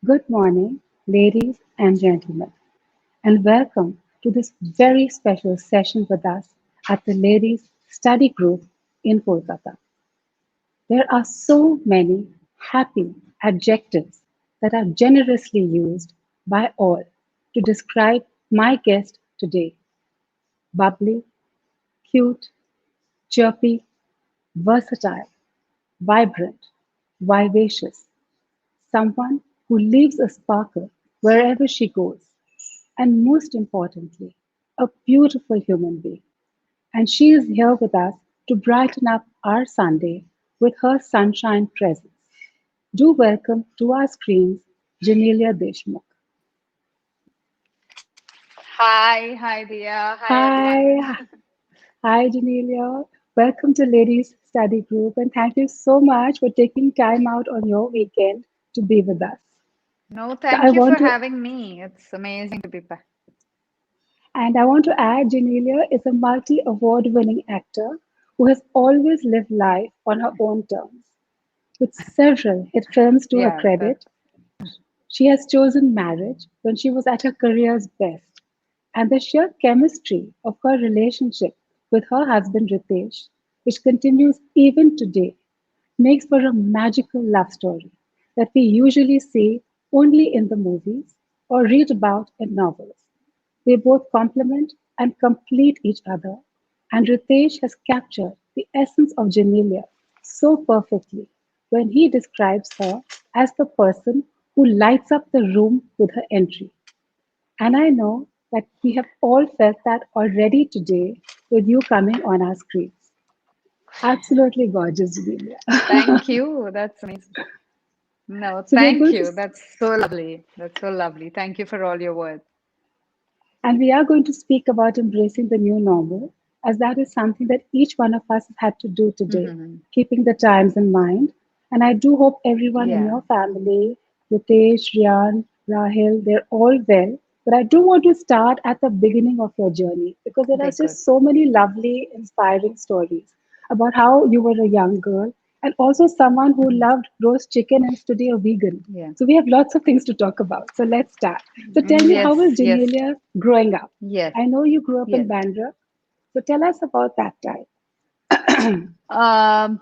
Good morning, ladies and gentlemen, and welcome to this very special session with us at the Ladies Study Group in Kolkata. There are so many happy adjectives that are generously used by all to describe my guest today: bubbly, cute, chirpy, versatile, vibrant, vivacious, someone who leaves a sparkle wherever she goes, and most importantly, a beautiful human being. And she is here with us to brighten up our Sunday with her sunshine presence. Do welcome to our screens Genelia Deshmukh. Hi, Dia. Hi, everyone. Hi, hi Genelia. Welcome to Ladies Study Group, and thank you so much for taking time out on your weekend to be with us. No, So I thank you want for to having me. It's amazing to be back. And I want to add, Genelia is a multi award winning actor who has always lived life on her own terms. With several hit films to her Yeah, that. credit, she has chosen marriage when she was at her career's best. And the sheer chemistry of her relationship with her husband Ritesh, which continues even today, makes for a magical love story that we usually see only in the movies or read about in novels. They both complement and complete each other, and Ritesh has captured the essence of Janelia so perfectly when he describes her as the person who lights up the room with her entry. And I know that we have all felt that already today with you coming on our screens. Absolutely gorgeous, Janelia. Thank you. That's amazing. No, So we are thank going to you. That's so lovely. That's so lovely. Thank you for all your words. And we are going to speak about embracing the new normal, as that is something that each one of us has had to do today, Mhm. keeping the times in mind. And I do hope everyone in Yeah, your family, Ritesh, Rian, Rahil, they're all well. But I do want to start at the beginning of your journey because there are be good. just so many lovely, inspiring stories about how you were a young girl and also someone who Mhm. loved roast chicken and is today a vegan. Yeah. So we have lots of things to talk about. So let's start. So tell me, how was Yes, yes, Genelia growing up? yes, I know you grew up in yes. Bandra. So tell us about that time. Um,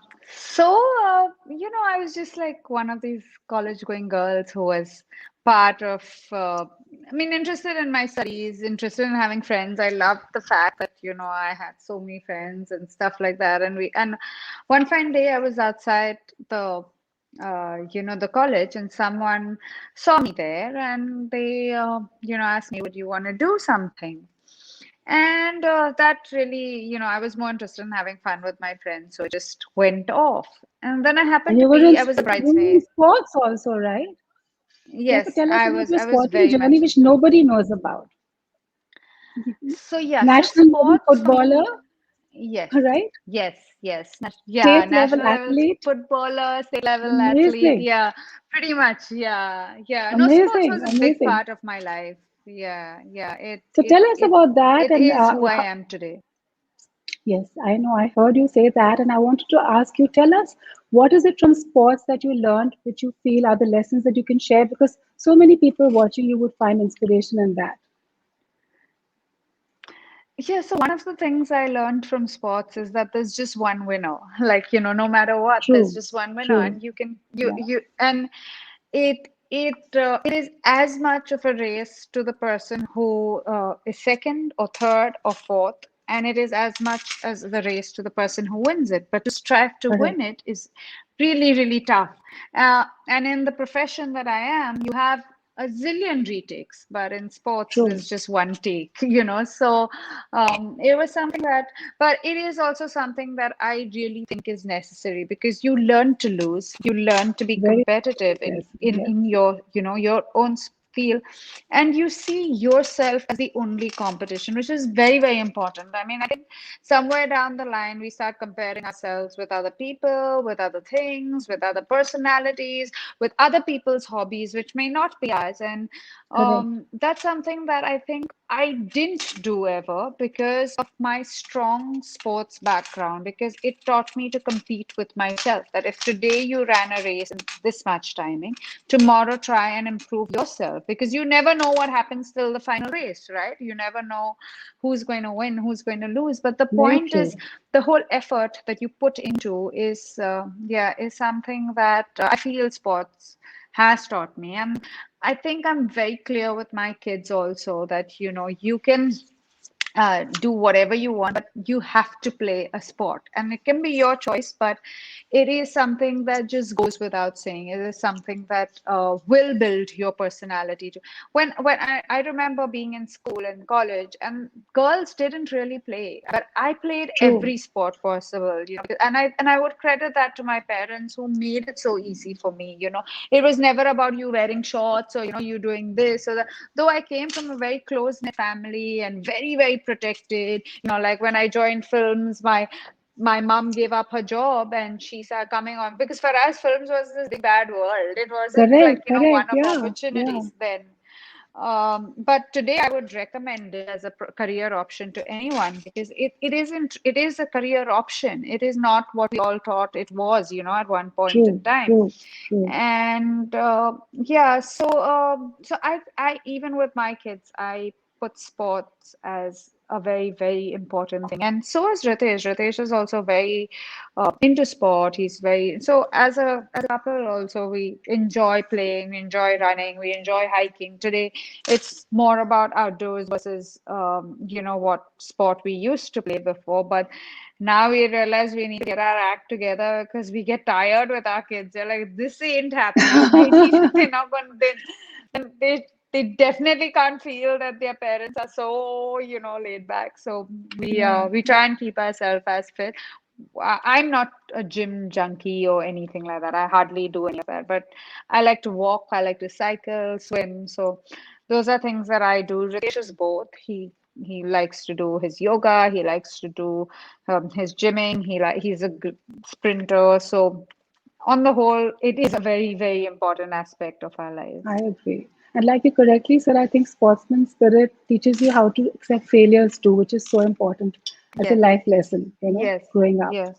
I was just like one of these college-going girls who was part of, interested in my studies, interested in having friends. I loved the fact that, I had so many friends and stuff like that. And one fine day I was outside the college, and someone saw me there, and they, asked me, would you want to do something? And that really, I was more interested in having fun with my friends, so I just went off. And then And you were I was a in bridesmaid. sports also, right? You have to Yes, tell us about your I was sporting very journey, much which into. nobody knows about. So yeah, so National level sports for footballer, me, yes, right? yes. Yeah, State level national level athlete. footballer, state level athlete. Amazing. Yeah, pretty much. Yeah. No, sports Amazing. was a big Amazing. part of my life. Yeah. So tell us about that. It And is who I am today. yes, I know. I heard you say that. And I wanted to ask you, tell us, what is it from sports that you learned, which you feel are the lessons that you can share? Because so many people watching you would find inspiration in that. Yeah, so one of the things I learned from sports is that there's just one winner. Like, no matter what, there's True. just one winner, True. and you can Yeah. and it is as much of a race to the person who is second or third or fourth, and it is as much as the race to the person who wins it. But to strive to Correct. win it is really, really tough. And in the profession that I am, you have a zillion retakes, but in sports, True. there's just one take, So it was something that, but it is also something that I really think is necessary because you learn to lose, you learn to be Very competitive in yes. in Yes. in your, your own field, and you see yourself as the only competition, which is very, very important. I mean, I think somewhere down the line we start comparing ourselves with other people, with other things, with other personalities, with other people's hobbies, which may not be ours. And Correct. That's something that I think I didn't do ever because of my strong sports background, because it taught me to compete with myself. That if today you ran a race in this much timing, tomorrow try and improve yourself, because you never know what happens till the final race, right? You never know who's going to win, who's going to lose. But the Very point is, true. the whole effort that you put into is something that I feel sports has taught me. And I think I'm very clear with my kids also that, you can do whatever you want, but you have to play a sport. And it can be your choice, but it is something that just goes without saying. It is something that will build your personality. When I remember being in school and college, and girls didn't really play, but I played True. every sport possible, and I would credit that to my parents who made it so easy for me. It was never about you wearing shorts or you doing this or that. Though I came from a very close knit family and very, very protected, like when I joined films, my mom gave up her job and she started coming on, because for us films was this big bad world. It wasn't like, Correct. Correct. one of Yeah. Yeah. opportunities then. But today I would recommend it as a career option to anyone, because it is a career option. It is not what we all thought it was, at one point in True. time. True. True. And yeah, so I even with my kids, I put sports as a very, very important thing. And so is Ritesh. Ritesh is also very into sport. He's very, so as a couple also, we enjoy playing, we enjoy running, we enjoy hiking. Today it's more about outdoors versus what sport we used to play before. But now we realize we need to get our act together, because we get tired with our kids. They're like, this ain't happening. They're not going to, they definitely can't feel that their parents are so, laid back. So Yeah. we try and keep ourselves as fit. I'm not a gym junkie or anything like that. I hardly do any of that. But I like to walk, I like to cycle, swim. So those are things that I do. Ritesh is both. He likes to do his yoga. He likes to do his gymming. He's a good sprinter. So on the whole, it is a very, very important aspect of our lives. I agree. And like you correctly said, I think sportsman spirit teaches you how to accept failures too, which is so important as a Yes, life lesson, yes, growing up. yes,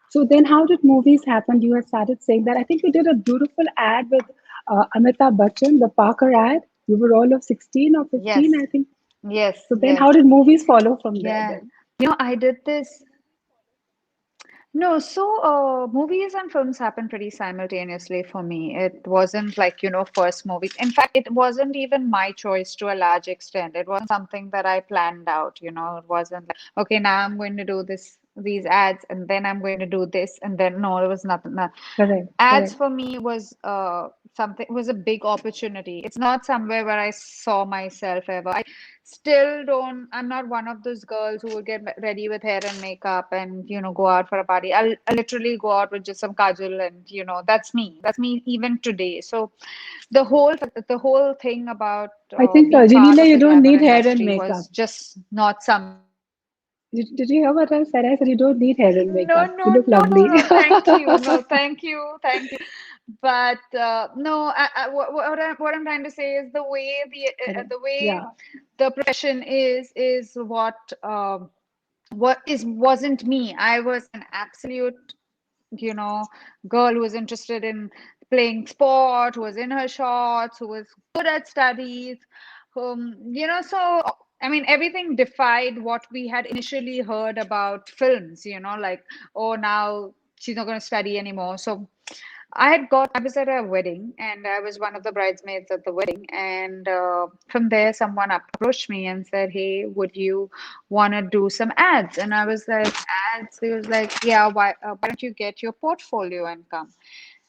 So then how did movies happen? You had started saying that. I think you did a beautiful ad with Amitabh Bachchan, the Parker ad. You were all of 16 or 15, yes, I think. yes, So then yes. how did movies follow from there Yeah. then? I did this. No, so movies and films happened pretty simultaneously for me. It wasn't like, first movies. In fact, it wasn't even my choice to a large extent. It wasn't something that I planned out, It wasn't like, okay, now I'm going to do these ads, and then I'm going to do this, and then no, it was nothing. No. Correct, Ads correct. for me was a big opportunity. It's not somewhere where I saw myself ever. I still don't. I'm not one of those girls who will get ready with hair and makeup and go out for a party. I'll literally go out with just some kajal, and that's me. That's me even today. So the whole thing about I think, being part Genelia, of you the don't glamour need hair and industry makeup. was just not something. Did you hear what I said? I said you don't need hair and No, makeup. You no, look no, no, lovely. no. Thank you. No, thank you. Thank you. But no, what I'm trying to say is Correct. the way Yeah, the profession is what is wasn't me. I was an absolute, you know, girl who was interested in playing sport, who was in her shorts, who was good at studies, so I mean, everything defied what we had initially heard about films, like, oh, now she's not going to study anymore. So I was at a wedding and I was one of the bridesmaids at the wedding. And from there, someone approached me and said, hey, would you want to do some ads? And I was like, ads? He was like, yeah, why don't you get your portfolio and come?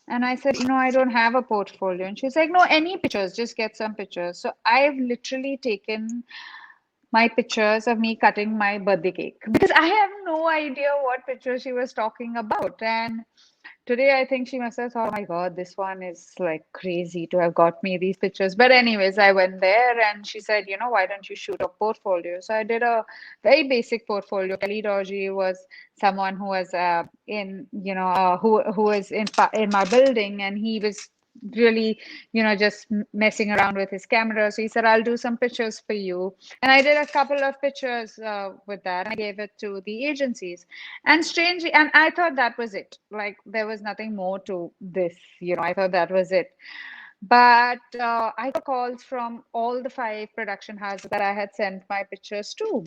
And I said, I don't have a portfolio. And she's like, no, any pictures, just get some pictures. So I've literally taken my pictures of me cutting my birthday cake because I have no idea what picture she was talking about. And today, I think she must have thought, oh my God, this one is like crazy to have got me these pictures. But, anyways, I went there and she said, why don't you shoot a portfolio? So I did a very basic portfolio. Kelly Doji was someone who was who was in my building, and he was really, just messing around with his camera. So he said, I'll do some pictures for you. And I did a couple of pictures with that, and I gave it to the agencies. And strangely, and I thought that was it. Like there was nothing more to this, I thought that was it. But I got calls from all the five production houses that I had sent my pictures to.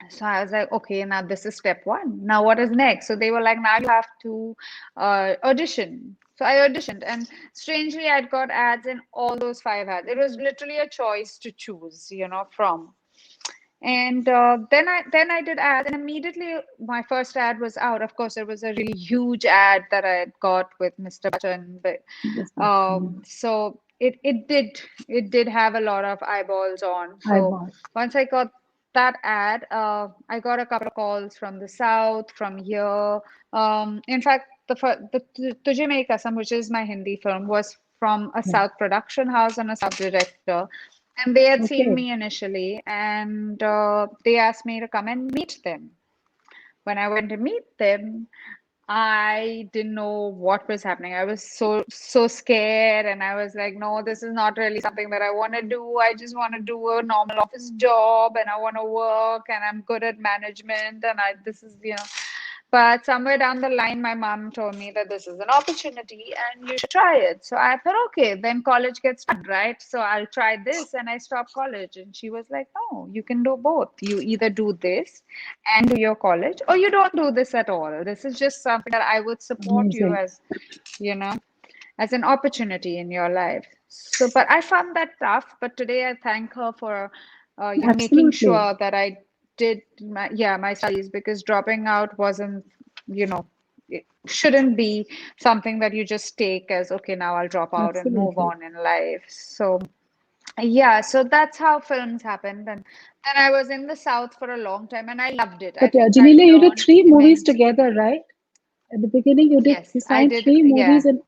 So I was like, okay, now this is step one. Now what is next? So they were like, now you have to audition. So I auditioned, and strangely, I'd got ads in all those five ads. It was literally a choice to choose, from. And then I did ads, and immediately my first ad was out. Of course, it was a really huge ad that I had got with Mr. Bachchan, but Yes, actually. so it did have a lot of eyeballs on. I So was. once I got that ad, I got a couple of calls from the south, from here. In fact, the Tujhe Meri Kasam, which is my Hindi film, was from a Yeah. south production house and a south director. And they had seen Okay. me initially, and they asked me to come and meet them. When I went to meet them, I didn't know what was happening. I was so scared, and I was like, no, this is not really something that I want to do. I just want to do a normal office job, and I want to work, and I'm good at management, and I this is, but somewhere down the line, my mom told me that this is an opportunity and you should try it. So I thought, okay, then college gets done, right? So I'll try this, and I stopped college. And she was like, no, you can do both. You either do this and do your college, or you don't do this at all. This is just something that I would support you Amazing. as, you know, as an opportunity in your life. So, but I found that tough. But today I thank her for, making Absolutely. sure that I did my studies, because dropping out wasn't, it shouldn't be something that you just take as, okay, now I'll drop out and move Absolutely. on in life. So, yeah, so that's how films happened. And then I was in the South for a long time, and I loved it. I But think I Janelia, you did learned three movies immensely. together, right? At the beginning, Yes, you I signed did. three movies Yeah. and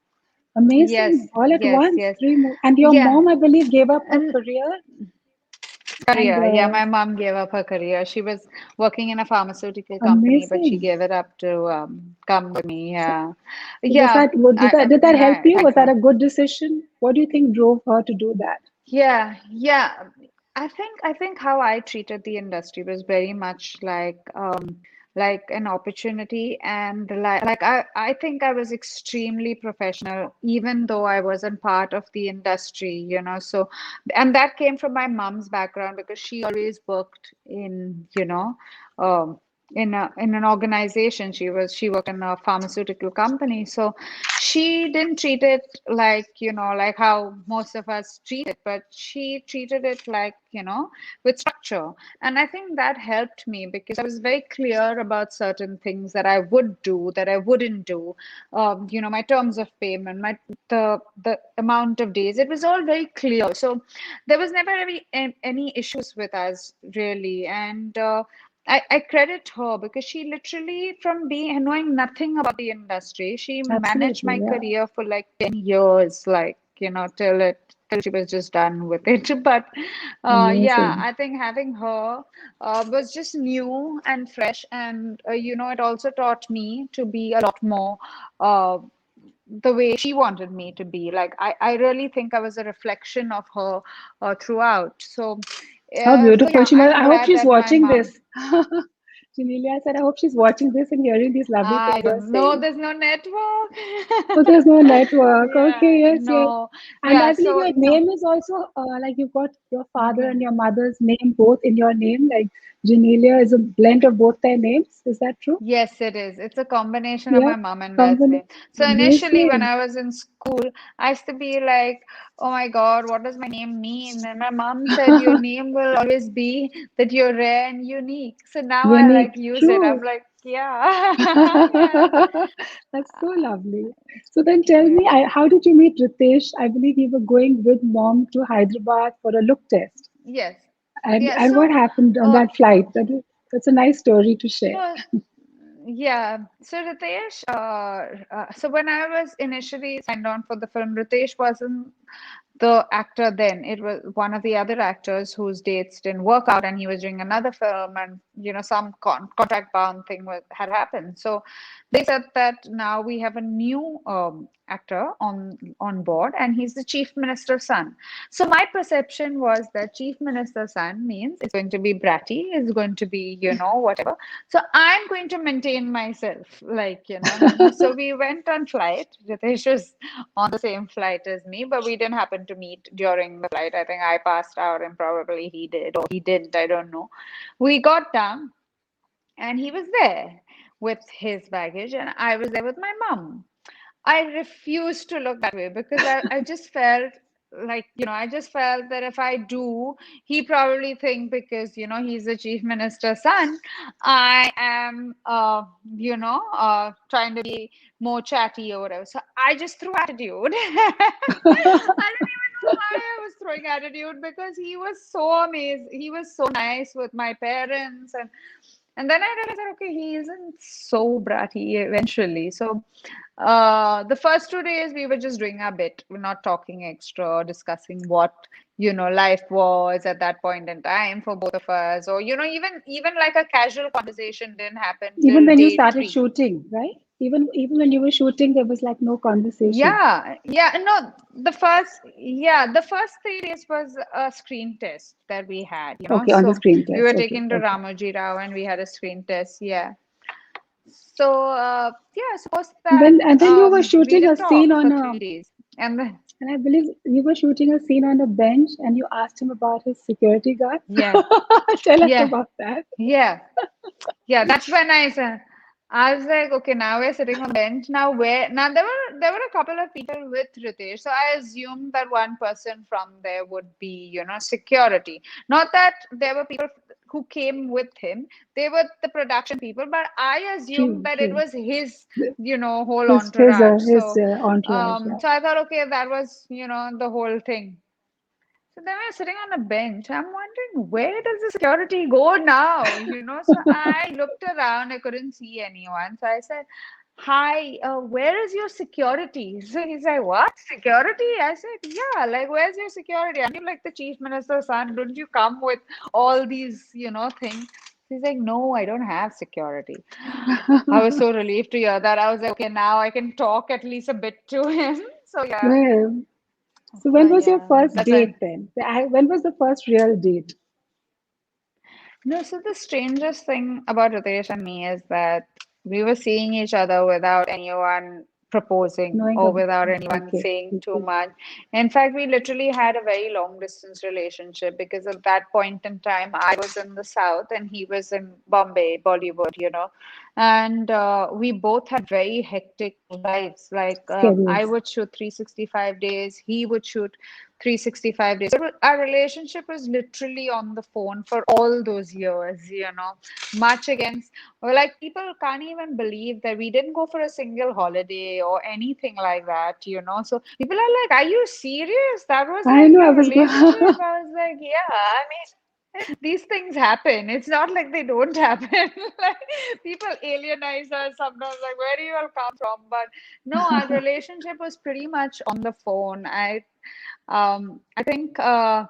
amazing, Yes, all at yes, once, yes. three movies. And your Yeah. mom, I believe, gave up her And career and career. Yeah, my mom gave up her career. She was working in a pharmaceutical company, but she amazing. gave it up to come with me. So, Yeah. so was Yeah. did that help I you? thank Was that her. a good decision? What do you think drove her to do that? Yeah, yeah. I think how I treated the industry was very much like an opportunity, and like I think I was extremely professional even though I wasn't part of the industry. So, and that came from my mom's background, because she always worked um in an organization. She worked in a pharmaceutical company. So she didn't treat it like how most of us treat it, but she treated it with structure. And I think that helped me, because I was very clear about certain things that I would do, that I wouldn't do. My terms of payment, the amount of days, it was all very clear. So there was never any issues with us, really. And I credit her, because she literally, from being knowing nothing about the industry, she managed Absolutely, my yeah. career for like 10 years, till she was just done with it. But yeah, Amazing. I think having her was just new and fresh, and it also taught me to be a lot more uh, the way she wanted me to be. Like I really think I was a reflection of her throughout. So How beautiful. yeah, I'm I hope glad she's that my watching mom. this. Janelia said, I hope she's watching this and hearing these lovely things I you're don't know. saying. There's no network. Oh, there's no network. Yeah, Okay, yes, yes. no. And Yeah, I believe so your name is also like you've got your father yeah. and your mother's name both in your name. Like Janelia is a blend of both their names. Is that true? Yes, it is. It's a combination of Yeah. my mom and dad's Company. name. So initially, when Amazing. I was in school, I used to be like, "Oh my God, what does my name mean?" And my mom said, "Your name will always be that you're rare and unique." So now I like Unique. use it. I'm True. like, yeah, yeah, That's so lovely. So then tell me, yeah. how did you meet Ritesh? I believe you were going with mom to Hyderabad for a look test. Yes, And yeah. and what So, happened on uh, that flight? That's a nice story to share. no, yeah. So Ritesh, so when I was initially signed on for the film, Ritesh wasn't the actor then. It was one of the other actors whose dates didn't work out, and he was doing another film, and some contract bound thing had happened. So they said that now we have a new actor on board, and he's the chief minister's son. So my perception was that chief minister's son means it's going to be bratty, it's going to be, whatever. So I'm going to maintain myself, like, So we went on flight. Ritesh was on the same flight as me, but we didn't happen to meet during the flight. I think I passed out and probably he did, or he didn't. I don't know. We got down and he was there with his baggage, and I was there with my mom. I refused to look that way because I just felt like, I just felt that if I do, he probably think because, he's the chief minister's son, I am, trying to be more chatty or whatever. So I just threw attitude. I didn't even know why I was throwing attitude because he was so amazing. He was so nice with my parents, and then I realized that okay, he isn't so bratty eventually. So the first 2 days we were just doing our bit. We're not talking extra or discussing what, life was at that point in time for both of us. Or, even like a casual conversation didn't happen Even till when you day started three. shooting, right? Even when you were shooting, there was like no conversation. Yeah, yeah, no, the first 3 days was a screen test that we had, Okay, on the so screen we test. were Okay, taken to okay. Ramoji Rao and we had a screen test, yeah. So, yeah, suppose And that then you were we shooting a didn't scene talk on for a, 3 days. And then, and I believe you were shooting a scene on a bench, and you asked him about his security guard. yeah, Tell us yeah, about that. yeah. Yeah, that's when I said, I was like, okay, now we're sitting on the bench. Now there were a couple of people with Ritesh, so I assumed that one person from there would be, security. Not that there were people who came with him; they were the production people, but I assumed True, that it true. was his, whole His entourage. his So, entourage, yeah. so I thought, okay, that was, the whole thing. So then we're sitting on a bench. I'm wondering where does the security go now? So I looked around, I couldn't see anyone. So I said, "Hi, where is your security?" So he's like, "What? Security?" I said, "Yeah, like where's your security? Aren't you like the chief minister's son? Don't you come with all these, things?" He's like, "No, I don't have security." I was so relieved to hear that. I was like, okay, now I can talk at least a bit to him. So yeah. Well, so when was your Yeah, first that's when. date then? When was the first real date? No, so the strangest thing about Ritesh and me is that we were seeing each other without anyone proposing Knowing or of, without anyone okay, saying too okay, much. In fact, we literally had a very long distance relationship because at that point in time, I was in the South and he was in Bombay, Bollywood. And we both had very hectic lives. Like I schedules. would shoot 365 days, he would shoot 365 days. So our relationship was literally on the phone for all those years, much against, or like people can't even believe that we didn't go for a single holiday or anything like that. So people are like, are you serious? That was I like know I your was going. relationship? I was like, yeah, I mean, these things happen. It's not like they don't happen. Like people alienize us sometimes, like, where do you all come from? But no, our relationship was pretty much on the phone. Um, I think uh,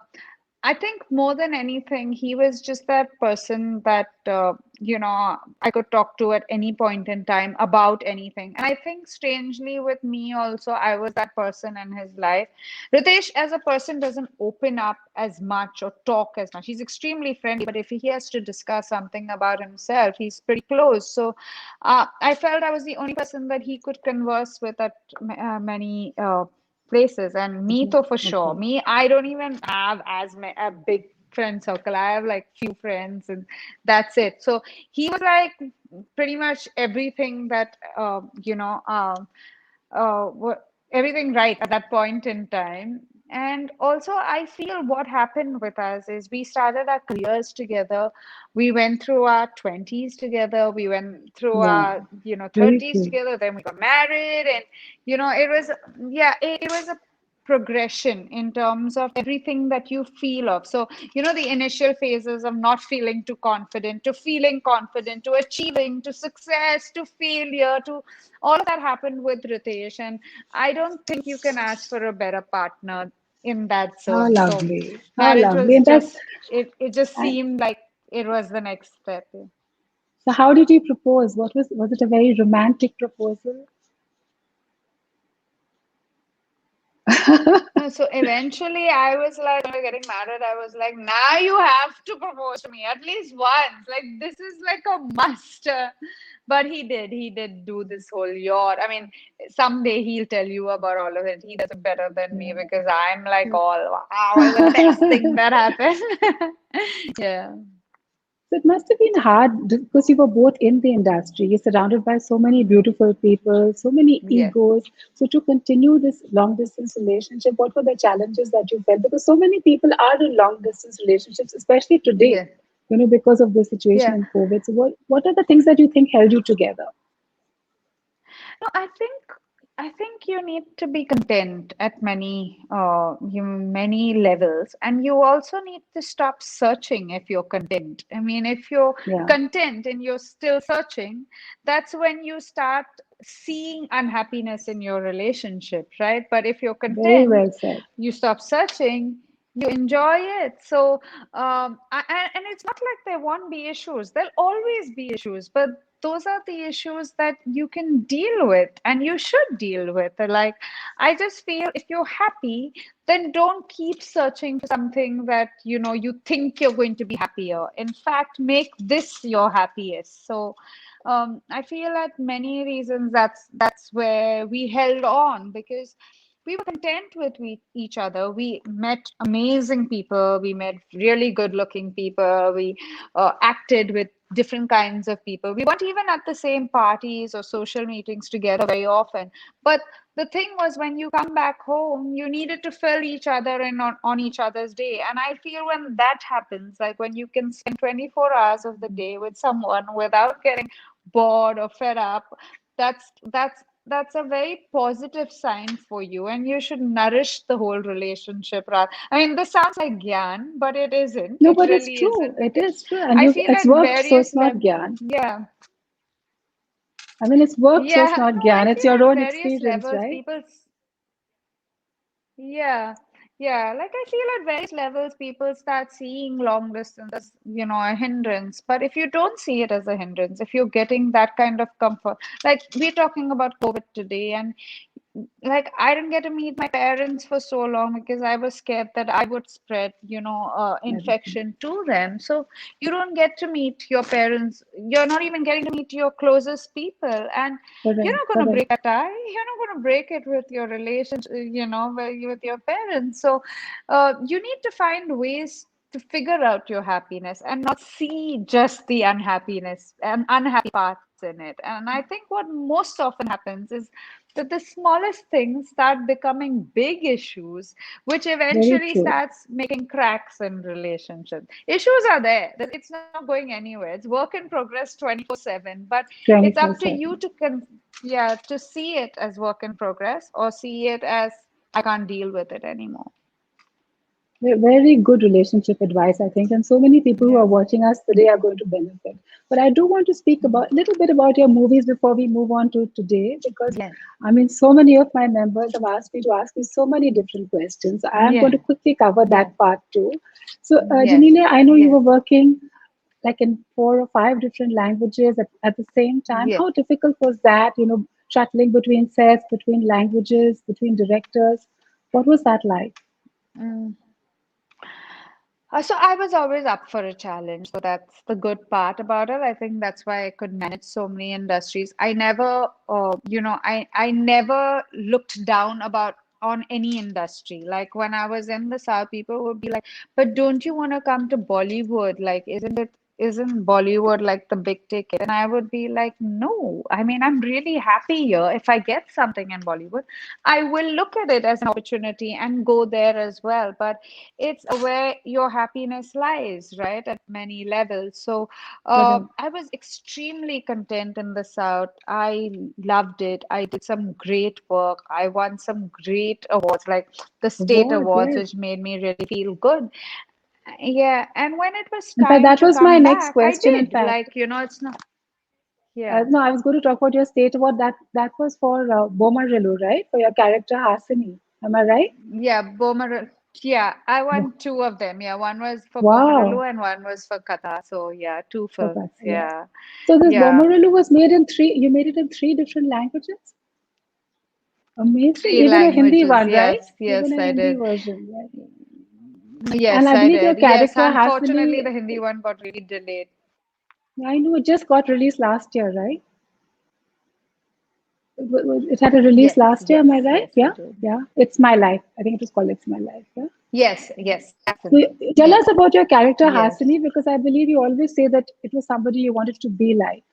I think more than anything, he was just that person that I could talk to at any point in time about anything. And I think strangely with me also, I was that person in his life. Ritesh, as a person, doesn't open up as much or talk as much. He's extremely friendly, but if he has to discuss something about himself, he's pretty close. So I felt I was the only person that he could converse with at many places. And me Okay, though for sure, okay. me, I don't even have a big friend circle. I have like few friends and that's it. So he was like pretty much everything that everything right at that point in time. And also, I feel what happened with us is we started our careers together. We went through our 20s together. We went through Yeah, our, very 30s true. together. Then we got married. And, it was, yeah, it was a progression in terms of everything that you feel of. So, the initial phases of not feeling too confident, to feeling confident, to achieving, to success, to failure, to all of that happened with Ritesh. And I don't think you can ask for a better partner in that How zone. So lovely. How marriage lovely. was And that's, just, it just and seemed like it was the next step. so how did you propose? Was it a very romantic proposal? No, so eventually I was like, when we were getting married, I was like, now you have to propose to me at least once. Like, this is like a must. But he did do this whole yacht. I mean, someday he'll tell you about all of it. He does it better than me Yeah. because I'm like, all, wow, it was the best thing that happened. Yeah. So it must have been hard because you were both in the industry. You're surrounded by so many beautiful people, so many Yeah. egos. So to continue this long distance relationship, what were the challenges that you felt? Because so many people are in long distance relationships, especially today, Yeah. because of the situation Yeah. in COVID. So what are the things that you think held you together? No, I think you need to be content at many levels, and you also need to stop searching if you're content. I mean, if you're Yeah, content and you're still searching, that's when you start seeing unhappiness in your relationship, right? But if you're very content, well said. you stop searching, you enjoy it. So, and it's not like there won't be issues. There'll always be issues, but those are the issues that you can deal with and you should deal with. Like, I just feel if you're happy, then don't keep searching for something that you think you're going to be happier. In fact, make this your happiest. So I feel at many reasons that's where we held on, because we were content with each other. We met amazing people. We met really good looking people. We acted with different kinds of people. We weren't even at the same parties or social meetings together very often. But the thing was, when you come back home, you needed to fill each other in on each other's day. And I feel when that happens, like when you can spend 24 hours of the day with someone without getting bored or fed up, that's a very positive sign for you, and you should nourish the whole relationship. Rather, I mean, this sounds like gyan, but it isn't. No, It but it's really true. isn't. It It, is true. And I you feel it's at worked, so it's various not levels. gyan. Yeah, I mean, it's worked, so it's yeah. not No, I gyan. It's feel your at own various experience, levels, right? people. Yeah, yeah. Like I feel at various levels, people start seeing long distance as, a hindrance. But if you don't see it as a hindrance, if you're getting that kind of comfort, like we're talking about COVID today, and like I didn't get to meet my parents for so long because I was scared that I would spread, Everything. infection to them. So you don't get to meet your parents. You're not even getting to meet your closest people, and you're Correct, not going to correct. break a tie. You're not going to break it with your relationship, with your parents. So you need to find ways to figure out your happiness and not see just the unhappiness and unhappy parts in it. And I think what most often happens is that the smallest things start becoming big issues, which Very eventually true. starts making cracks in relationships. Issues are there. It's not going anywhere. It's work in progress 24/7. But it's up to you 24/7. yeah, to see it as work in progress or see it as I can't deal with it anymore. Very good relationship advice, I think, and so many people who are Yeah. watching us today are going to benefit. But I do want to speak about a little bit about your movies before we move on to today, because Yeah. I mean, so many of my members have asked me to ask you so many different questions. I am going to Yeah. quickly cover Yeah. that part too. So, Yes. Janelia, I know you Yes. were working like in 4 or 5 different languages at the same time. Yes. How difficult was that? Shuttling between sets, between languages, between directors. What was that like? Mm. So I was always up for a challenge. So that's the good part about it. I think that's why I could manage so many industries. I never looked down about on any industry. Like when I was in the South, people would be like, "But don't you want to come to Bollywood? Like, isn't Bollywood like the big ticket?" And I would be like, "No. I mean, I'm really happy here. If I get something in Bollywood, I will look at it as an opportunity and go there as well." But it's where your happiness lies, right? At many levels. So Correct. I was extremely content in the South. I loved it. I did some great work. I won some great awards, like the state Award, awards, yes. which made me really feel good. Yeah. And when it was In fact, time that to was my come next back, I question. In did. fact, Like, it's not, yeah. no, I was going to talk about your state award. That was for Bomarilu, right? For your character Hasini. Am I right? Yeah, Bomar. Yeah, I won two of them. Yeah, one was for Wow. Bomaralu and one was for Katha. So yeah, two Forgot. films. Yeah. Yeah. So this Yeah. Bomarilu was made in three. You made it in 3 different languages. Amazing. Three Even a Hindi languages. one, right? Yes, Even yes, a I Hindi did. version, right? And Yes, I I believe your did. Yes, character unfortunately, Hasini, the Hindi one got really delayed. I know it just got released last year, right? It had a release Yes, last year, am I yes, right? yes, Yeah, it did. yeah. It's My Life. I think it was called It's My Life. Yeah. Yes, yes, So absolutely. tell Yes, us about your character yes. Hasini, because I believe you always say that it was somebody you wanted to be like.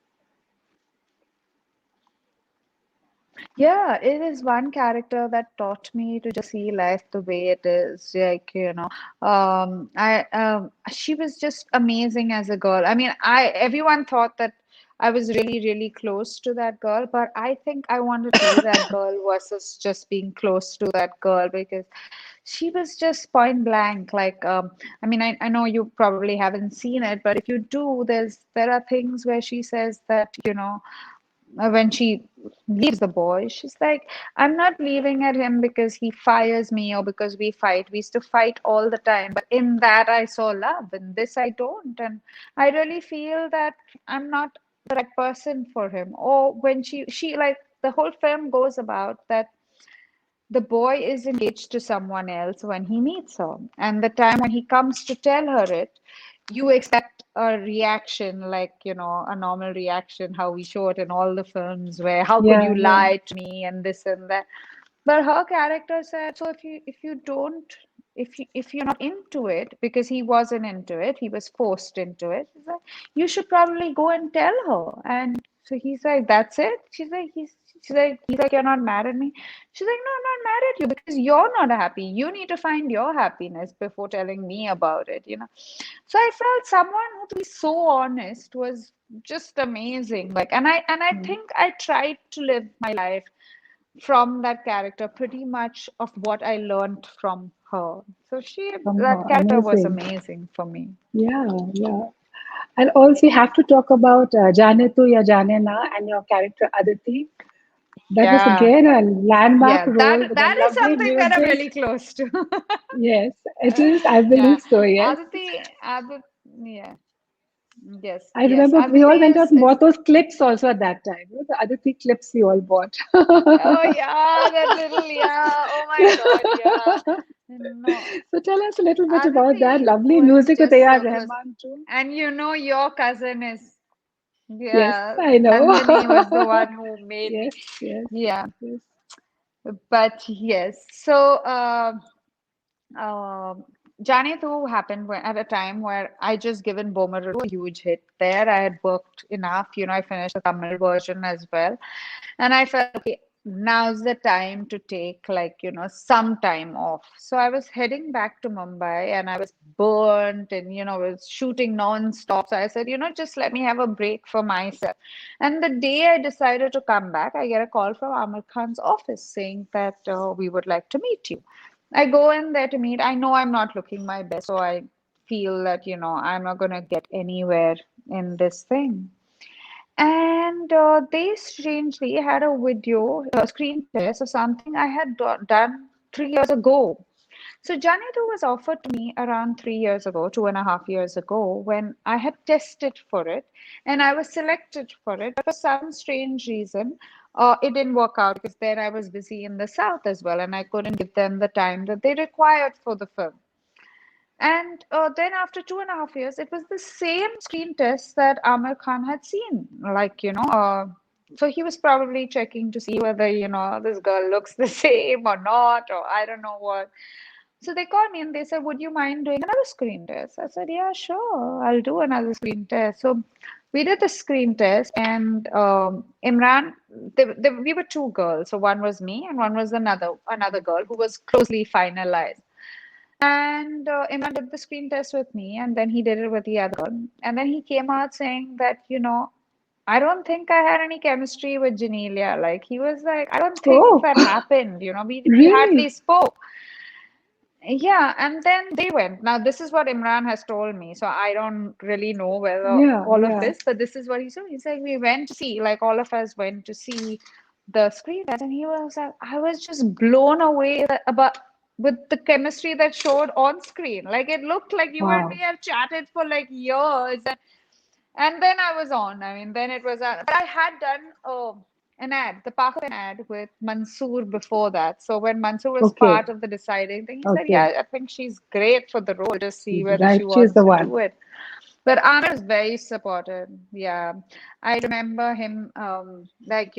Yeah, it is one character that taught me to just see life the way it is. Like, she was just amazing as a girl. I mean, everyone thought that I was really, really close to that girl, but I think I wanted to be that girl versus just being close to that girl because she was just point blank. Like, I mean, I know you probably haven't seen it, but if you do, there are things where she says that, when she leaves the boy, she's like, I'm not leaving at him because he fires me or because we fight. We used to fight all the time. But in that, I saw love. In this, I don't. And I really feel that I'm not the right person for him. Or when she like, the whole film goes about that the boy is engaged to someone else when he meets her. And the time when he comes to tell her it, you expect a reaction like, a normal reaction, how we show it in all the films, where how could Yeah, you yeah. lie to me and this and that. But her character said, so if you don't if you're not into it, because he wasn't into it, he was forced into it. He's like, you should probably go and tell her. And so he's like, that's it. He's like, you're not mad at me. She's like, no, I'm not mad at you because you're not happy. You need to find your happiness before telling me about it. So I felt someone who, to be so honest, was just amazing. Like, and I Mm. think I tried to live my life from that character, pretty much of what I learned from her. So From that her. character was Amazing. amazing for me. Yeah, yeah. And also, you have to talk about Jaane Tu Ya Jaane Na and your character Aditi. That was Yeah, again a landmark yeah, role that with a that is lovely something that I'm music. really close to. Yes, it is. I believe Yeah, so. Yes. Aditi, yeah, yes, I yes. remember we Aditi all went out is and is bought those clips also at that time. The Aditi clips we all bought. oh yeah, that little yeah. Oh my God, yeah. No, So tell us a little bit about that. Aditi Lovely was music with just A.R. so close. Rahman too. And your cousin is, Yes, yeah, I know. Nandini was the one who made me. Yes, yes, Yeah, yes. but yes. So, um Jane Tu happened at a time where I just given Bomaru a huge hit there. I had worked enough, I finished the Tamil version as well. And I felt, okay, now's the time to take like, some time off. So I was heading back to Mumbai and I was burnt and, was shooting non-stop. So I said, just let me have a break for myself. And the day I decided to come back, I get a call from Amir Khan's office saying that we would like to meet you. I go in there to meet. I know I'm not looking my best, so I feel that, I'm not going to get anywhere in this thing. And they strangely had a video, a screen test of something I had done 3 years ago. So Janitu was offered to me around 3 years ago, 2.5 years ago, when I had tested for it and I was selected for it. But for some strange reason, it didn't work out because then I was busy in the south as well and I couldn't give them the time that they required for the film. And then after 2.5 years, it was the same screen test that Amir Khan had seen. Like, so he was probably checking to see whether, this girl looks the same or not, or I don't know what. So they called me and they said, would you mind doing another screen test? I said, yeah, sure, I'll do another screen test. So we did the screen test, and Imran, we were two girls. So one was me, and one was another girl who was closely finalized. And Imran did the screen test with me, and then he did it with the other girl. And then he came out saying that, I don't think I had any chemistry with Genelia. Like he was like, I don't think Oh, that happened. We hardly really? spoke. Yeah, and then they went. Now, this is what Imran has told me. So I don't really know whether Yeah, all of yeah. this, but this is what he said. He's like, we went to see, like all of us went to see the screen test, and he was like, I was just blown away about with the chemistry that showed on screen. Like it looked like you and me Wow. have chatted for like years, and then I was on. I mean, then it was, but I had done an ad, the Park of an ad with Mansoor before that. So when Mansoor was Okay. part of the deciding thing, he said, Okay. "Yeah, I think she's great for the role. Just see whether Right. she She's wants the to one. do it." But Amir is very supportive. Yeah. I remember him, like,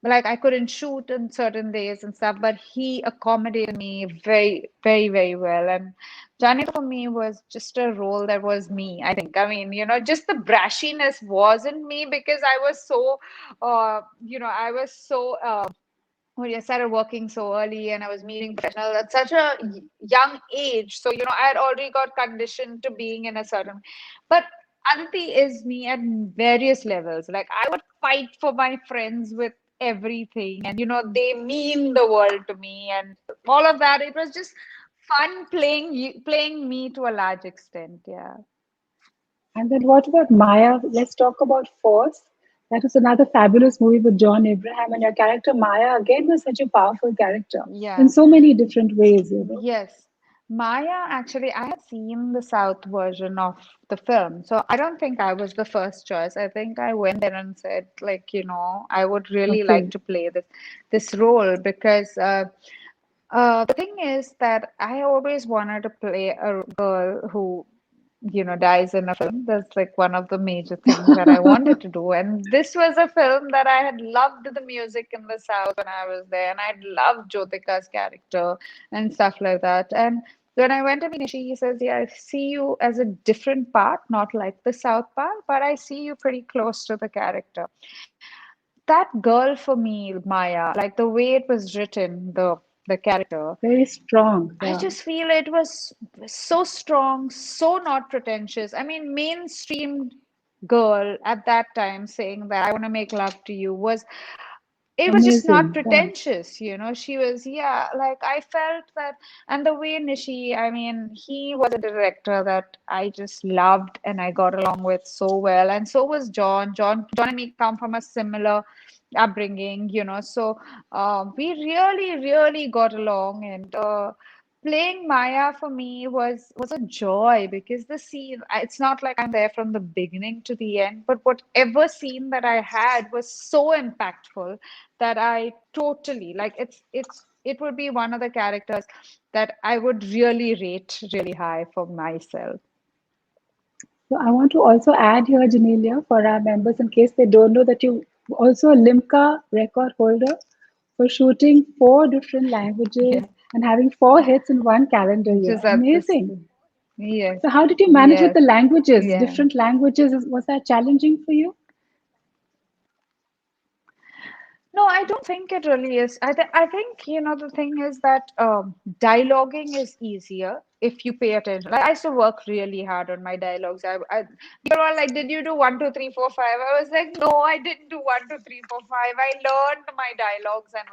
like I couldn't shoot on certain days and stuff, but he accommodated me very, very, very well. And Johnny for me was just a role that was me, I think. I mean, just the brashiness wasn't me because I was so, I was so well, I started working so early and I was meeting professionals at such a young age. So, I had already got conditioned to being in a certain. But Aditi is me at various levels. Like, I would fight for my friends with everything. And, they mean the world to me and all of that. It was just fun playing me to a large extent. Yeah. And then what about Maya? Let's talk about Force. That was another fabulous movie with John Abraham, and your character Maya again was such a powerful character in Yeah. so many different ways. Yes. Maya, actually, I had seen the South version of the film. So I don't think I was the first choice. I think I went there and said, like, I would really like Okay, to play this role because the thing is that I always wanted to play a girl who, dies in a film. That's like one of the major things that I wanted to do. And this was a film that I had loved the music in the South when I was there, and I'd loved Jyotika's character and stuff like that. And when I went to meet Nishi, he says, "Yeah, I see you as a different part, not like the South part, but I see you pretty close to the character." That girl for me, Maya, like the way it was written, the character, very strong. I Yeah, just feel it was so strong, so not pretentious. I mean, mainstream girl at that time saying that I want to make love to you was it was just not amazing. Yeah, pretentious, she was, yeah, like I felt that. And the way Nishi, I mean, he was a director that I just loved and I got along with so well, and so was John and me come from a similar upbringing, so we really, really got along. And playing Maya for me was a joy because the scene, it's not like I'm there from the beginning to the end, but whatever scene that I had was so impactful that I totally like it would be one of the characters that I would really rate really high for myself. so I want to also add here, Janelia, for our members, in case they don't know, that you also a Limca record holder for shooting four different languages Yeah, and having four hits in one calendar year. just at this. Amazing. Yes, So how did you manage with yes, the languages, yeah. different languages? Was that challenging for you? No, I don't think it really is. I think, the thing is that dialoguing is easier if you pay attention. Like I used to work really hard on my dialogues. People were like, "Did you do 1, 2, 3, 4, 5?" I was like, "No, I didn't do 1, 2, 3, 4, 5. I learned my dialogues, and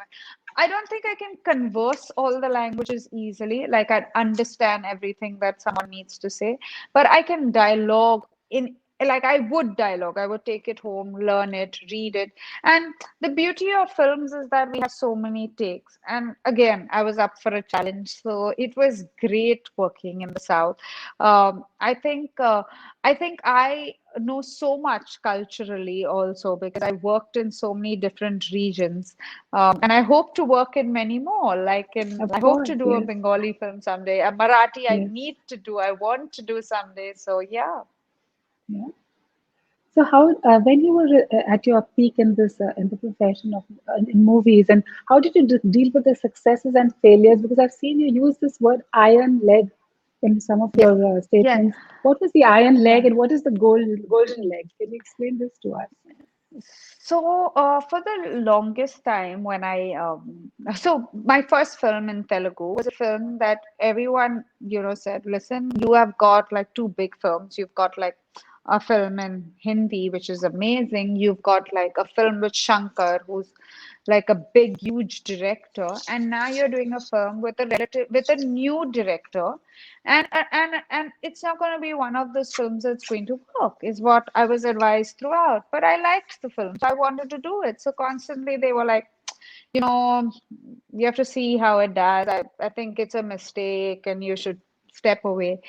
I don't think I can converse all the languages easily. Like I understand everything that someone needs to say, but I can dialogue in like I would dialogue. I would take it home, learn it, read it. And the beauty of films is that we have so many takes. And again, I was up for a challenge, so it was great working in the South. I think I know so much culturally also because I worked in so many different regions, and I hope to work in many more. Of I hope to course, do a yes, Bengali film someday. A Marathi, I yes, need to do. I want to do someday. So yeah. yeah. So how, when you were at your peak in this in the profession of in movies, and how did you deal with the successes and failures? Because I've seen you use this word iron leg in some of Yes. your Yes. statements. What was the iron leg, Yeah. and what is the golden leg? Can you explain this to us? So, for the longest time, when so my first film in Telugu was a film that everyone, said, listen, you have got like two big films. You've got like a film in Hindi, which is amazing. You've got like a film with Shankar, who's like a big, huge director, and now you're doing a film with a new director, and it's not going to be one of those films that's going to work, is what I was advised throughout. But I liked the film, so I wanted to do it. So constantly they were like, you have to see how it does. I think it's a mistake, and you should step away.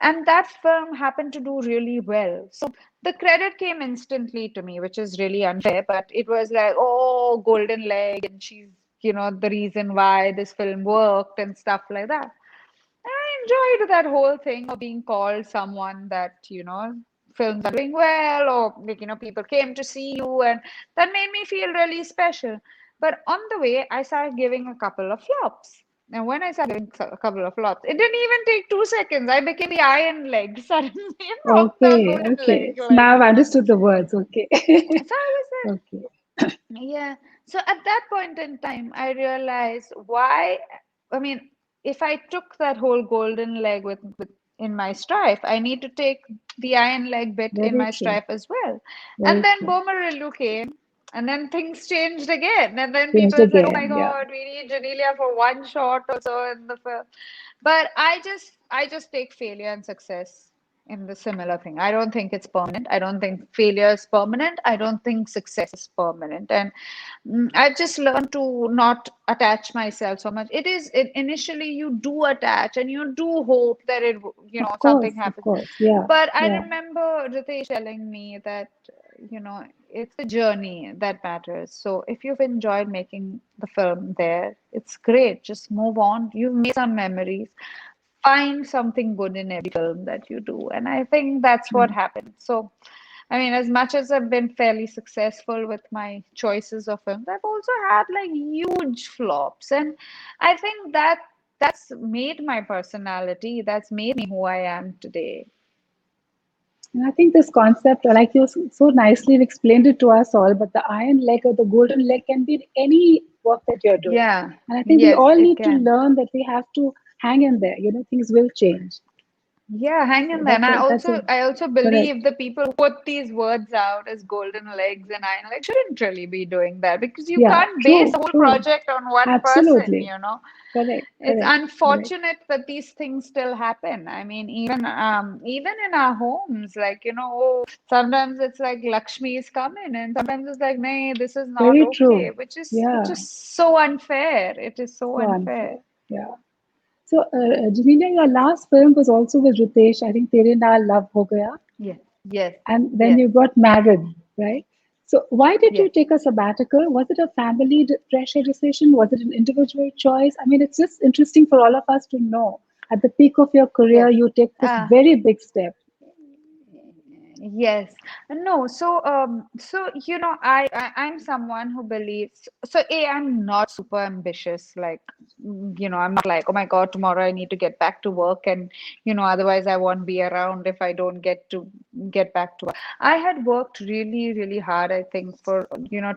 And that film happened to do really well. So the credit came instantly to me, which is really unfair, but it was like, oh, golden leg, and she's, the reason why this film worked and stuff like that. I enjoyed that whole thing of being called someone that, films are doing well, or like, people came to see you, and that made me feel really special. But on the way, I started giving a couple of flops. And when I started giving a couple of flops, it didn't even take 2 seconds. I became the iron leg suddenly from the Okay, golden okay. leg. So now I've understood the words. Okay. So I was Okay. yeah. So at that point in time, I realized why, I mean, if I took that whole golden leg with in my stripe, I need to take the iron leg bit in Very my true. stripe as well. And Very then true. Boomerang came, and then things changed again. And then Changed people was like, "Oh my again. Yeah. God, we need Janelia for one shot also in the film." But I just take failure and success in the similar thing. I don't think it's permanent. I don't think failure is permanent. I don't think success is permanent. And I've just learned to not attach myself so much. Initially you do attach and you do hope that Of something course. Of happens. course. Yeah. But I Yeah. remember Ritesh telling me that, it's the journey that matters. So if you've enjoyed making the film there, it's great. Just move on. You've made some memories. Find something good in every film that you do. And I think that's what Mm. happened. So, I mean, as much as I've been fairly successful with my choices of films, I've also had like huge flops. And I think that's made my personality, that's made me who I am today. And I think this concept, like you so nicely explained it to us all, but the iron leg or the golden leg can be in any work that you're doing. Yeah, And I think we yes, all it need to can. learn that we have to hang in there. Things will change. Yeah, hang So in there. And that's I a, that's also a I also correct. believe the people who put these words out as golden legs and iron legs shouldn't really be doing that, because you Yeah, can't base true, a whole true. project on one person, Absolutely. Correct, It's correct, correct. unfortunate that these things still happen. I mean, even in our homes, like, sometimes it's like Lakshmi is coming, and sometimes it's like, nay, this is not Very okay, true. which Yeah, is so unfair. It is so so unfair. unfair. Yeah. So, Janelia, your last film was also with Ritesh. I think Tere Naal Love Ho Gaya. Yes, yes, And then yes, you got married, right? So, why did you yes, take a sabbatical? Was it a family pressure decision? Was it an individual choice? I mean, it's just interesting for all of us to know. At the peak of your career, yes. you take this Uh, very big step. Yes. No, I'm someone who believes, I'm not super ambitious. Like, I'm not like, oh my God, tomorrow I need to get back to work, and otherwise I won't be around if I don't get back to work. I had worked really, really hard, I think, for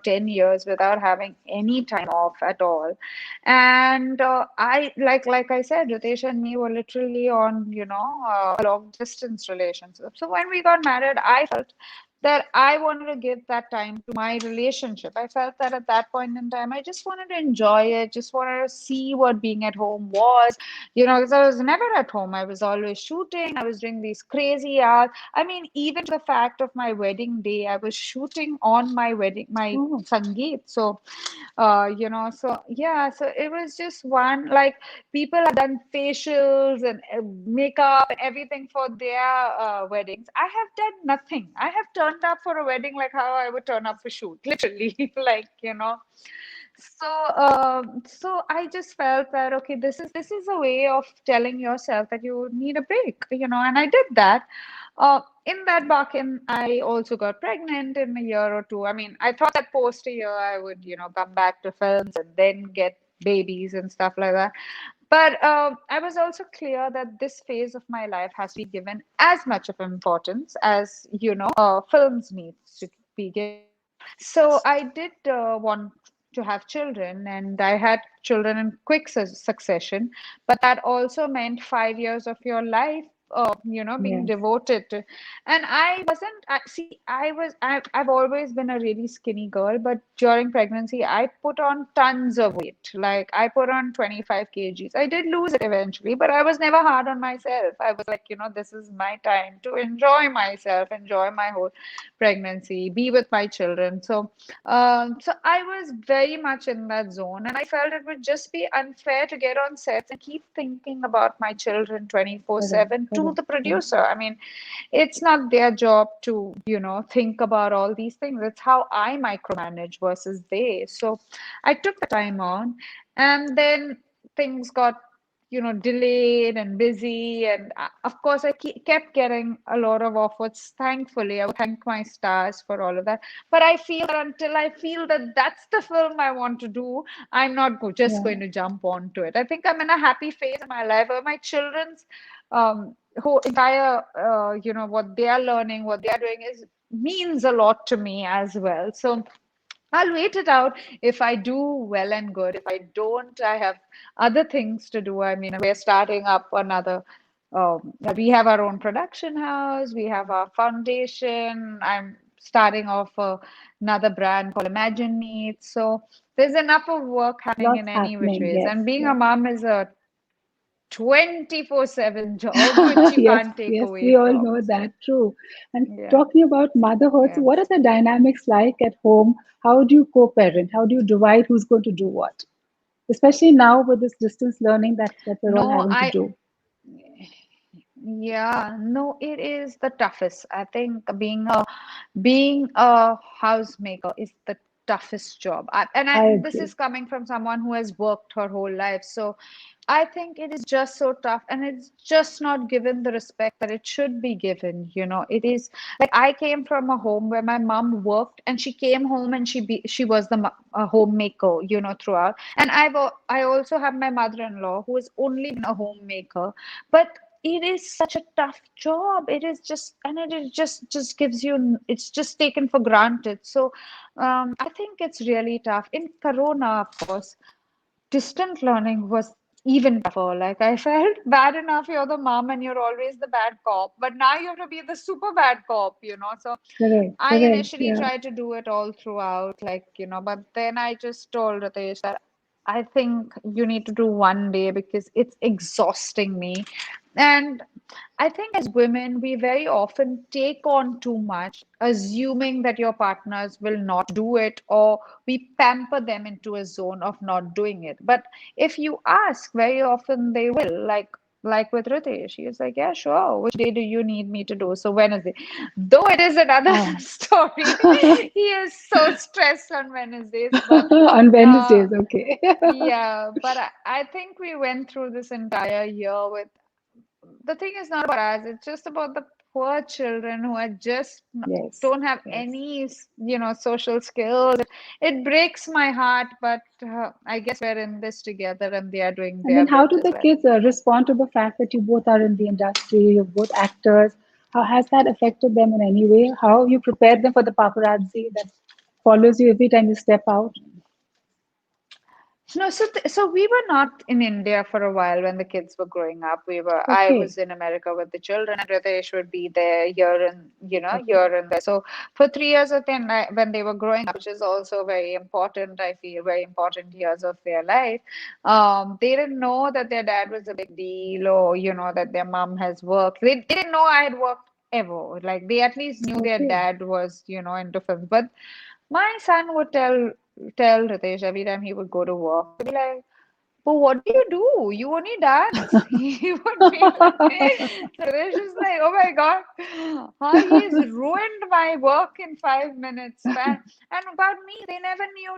10 years without having any time off at all. And I like I said, Ritesh and me were literally on, a long distance relationship. So when we got married, I felt that I wanted to give that time to my relationship. I felt that at that point in time, I just wanted to enjoy it, just wanted to see what being at home was, because I was never at home. I was always shooting. I was doing these crazy hours. I mean, even to the fact of my wedding day, I was shooting on my Oh, Sangeet. So so yeah, so it was just one, like, people have done facials and makeup and everything for their weddings. I have done nothing. I have turned up for a wedding like how I would turn up for shoot, literally. Like, so I just felt that, okay, this is a way of telling yourself that you need a break, and I did that. In that bargain, I also got pregnant in a year or two. I mean, I thought that post a year I would, come back to films and then get babies and stuff like that. But I was also clear that this phase of my life has to be given as much of importance as, films needs to be given. So I did want to have children, and I had children in quick succession. But that also meant 5 years of your life being Yes. devoted to. And I wasn't, see, I've always been a really skinny girl, but during pregnancy, I put on tons of weight. Like I put on 25 kgs. I did lose it eventually, but I was never hard on myself. I was like, this is my time to enjoy myself, enjoy my whole pregnancy, be with my children. So I was very much in that zone, and I felt it would just be unfair to get on sets and keep thinking about my children Correct. 24/7 to Correct. the Correct. producer. I mean, it's not their job to, think about all these things. It's how I micromanage versus they. So I took the time on, and then things got delayed and busy. And of course, I kept getting a lot of offers. Thankfully, I would thank my stars for all of that. But I feel that until I feel that that's the film I want to do, I'm not just Yeah. going to jump onto it. I think I'm in a happy phase in my life where my children's whole entire, what they are learning, what they are doing is means a lot to me as well. So I'll wait it out. If I do, well and good. If I don't, I have other things to do. I mean, we're starting up another. We have our own production house. We have our foundation. I'm starting off another brand called Imagine Meets. So there's enough of work happening Lots in any which happening. ways. Yes. And being a Yes. mom is a 24/7 job, which you Yes. can't take Yes. away We all from. know So that. True. And yeah, talking about motherhood, so yeah. what are the dynamics like at home? How do you co-parent? How do you divide who's going to do what? Especially now with this distance learning that we're all No, having to do. yeah, no, it is the toughest. I think being a housemaker is the toughest job. I This agree. is coming from someone who has worked her whole life. So I think it is just so tough, and it's just not given the respect that it should be given. It is like I came from a home where my mom worked, and she came home and she was the homemaker, throughout. And I also have my mother-in-law who has only been a homemaker, but it is such a tough job. It is just, and it is just gives you, it's just taken for granted. So I think it's really tough. In Corona, of course, distant learning was even tougher. Like I felt bad enough you're the mom and you're always the bad cop, but now you have to be the super bad cop. So Correct. I Correct. initially Yeah. tried to do it all throughout, like, but then I just told Ritesh that I think you need to do one day because it's exhausting me. And I think as women, we very often take on too much, assuming that your partners will not do it, or we pamper them into a zone of not doing it. But if you ask, very often they will. Like with Ritesh, he was like, "Yeah, sure. Which day do you need me to do?" So Wednesday, though it is another Ah. story. He is so stressed on Wednesdays, but On uh, Wednesdays, okay. yeah. But I think we went through this entire year with the thing is not about us, it's just about the poor children who are just Yes. don't have Yes. any, social skills. It breaks my heart, but I guess we're in this together and they are doing And then their how bit do as the well. kids respond to the fact that you both are in the industry, you're both actors? How has that affected them in any way? How you prepare them for the paparazzi that follows you every time you step out? No, so we were not in India for a while when the kids were growing up. I Okay. was in America with the children, and Ritesh would be there here and Okay. here and there. So for 3 years of then when they were growing up, which is also very important, I feel very important years of their life. They didn't know that their dad was a big deal, or that their mom has worked. They didn't know I had worked ever. Like they at least knew their Okay. dad was into films, but my son would tell Ritesh every time he would go to work, he'd be like, "But what do you do? You only dance." He would be like, so Ritesh is like, "Oh my God, he's ruined my work in 5 minutes." And about me, they never knew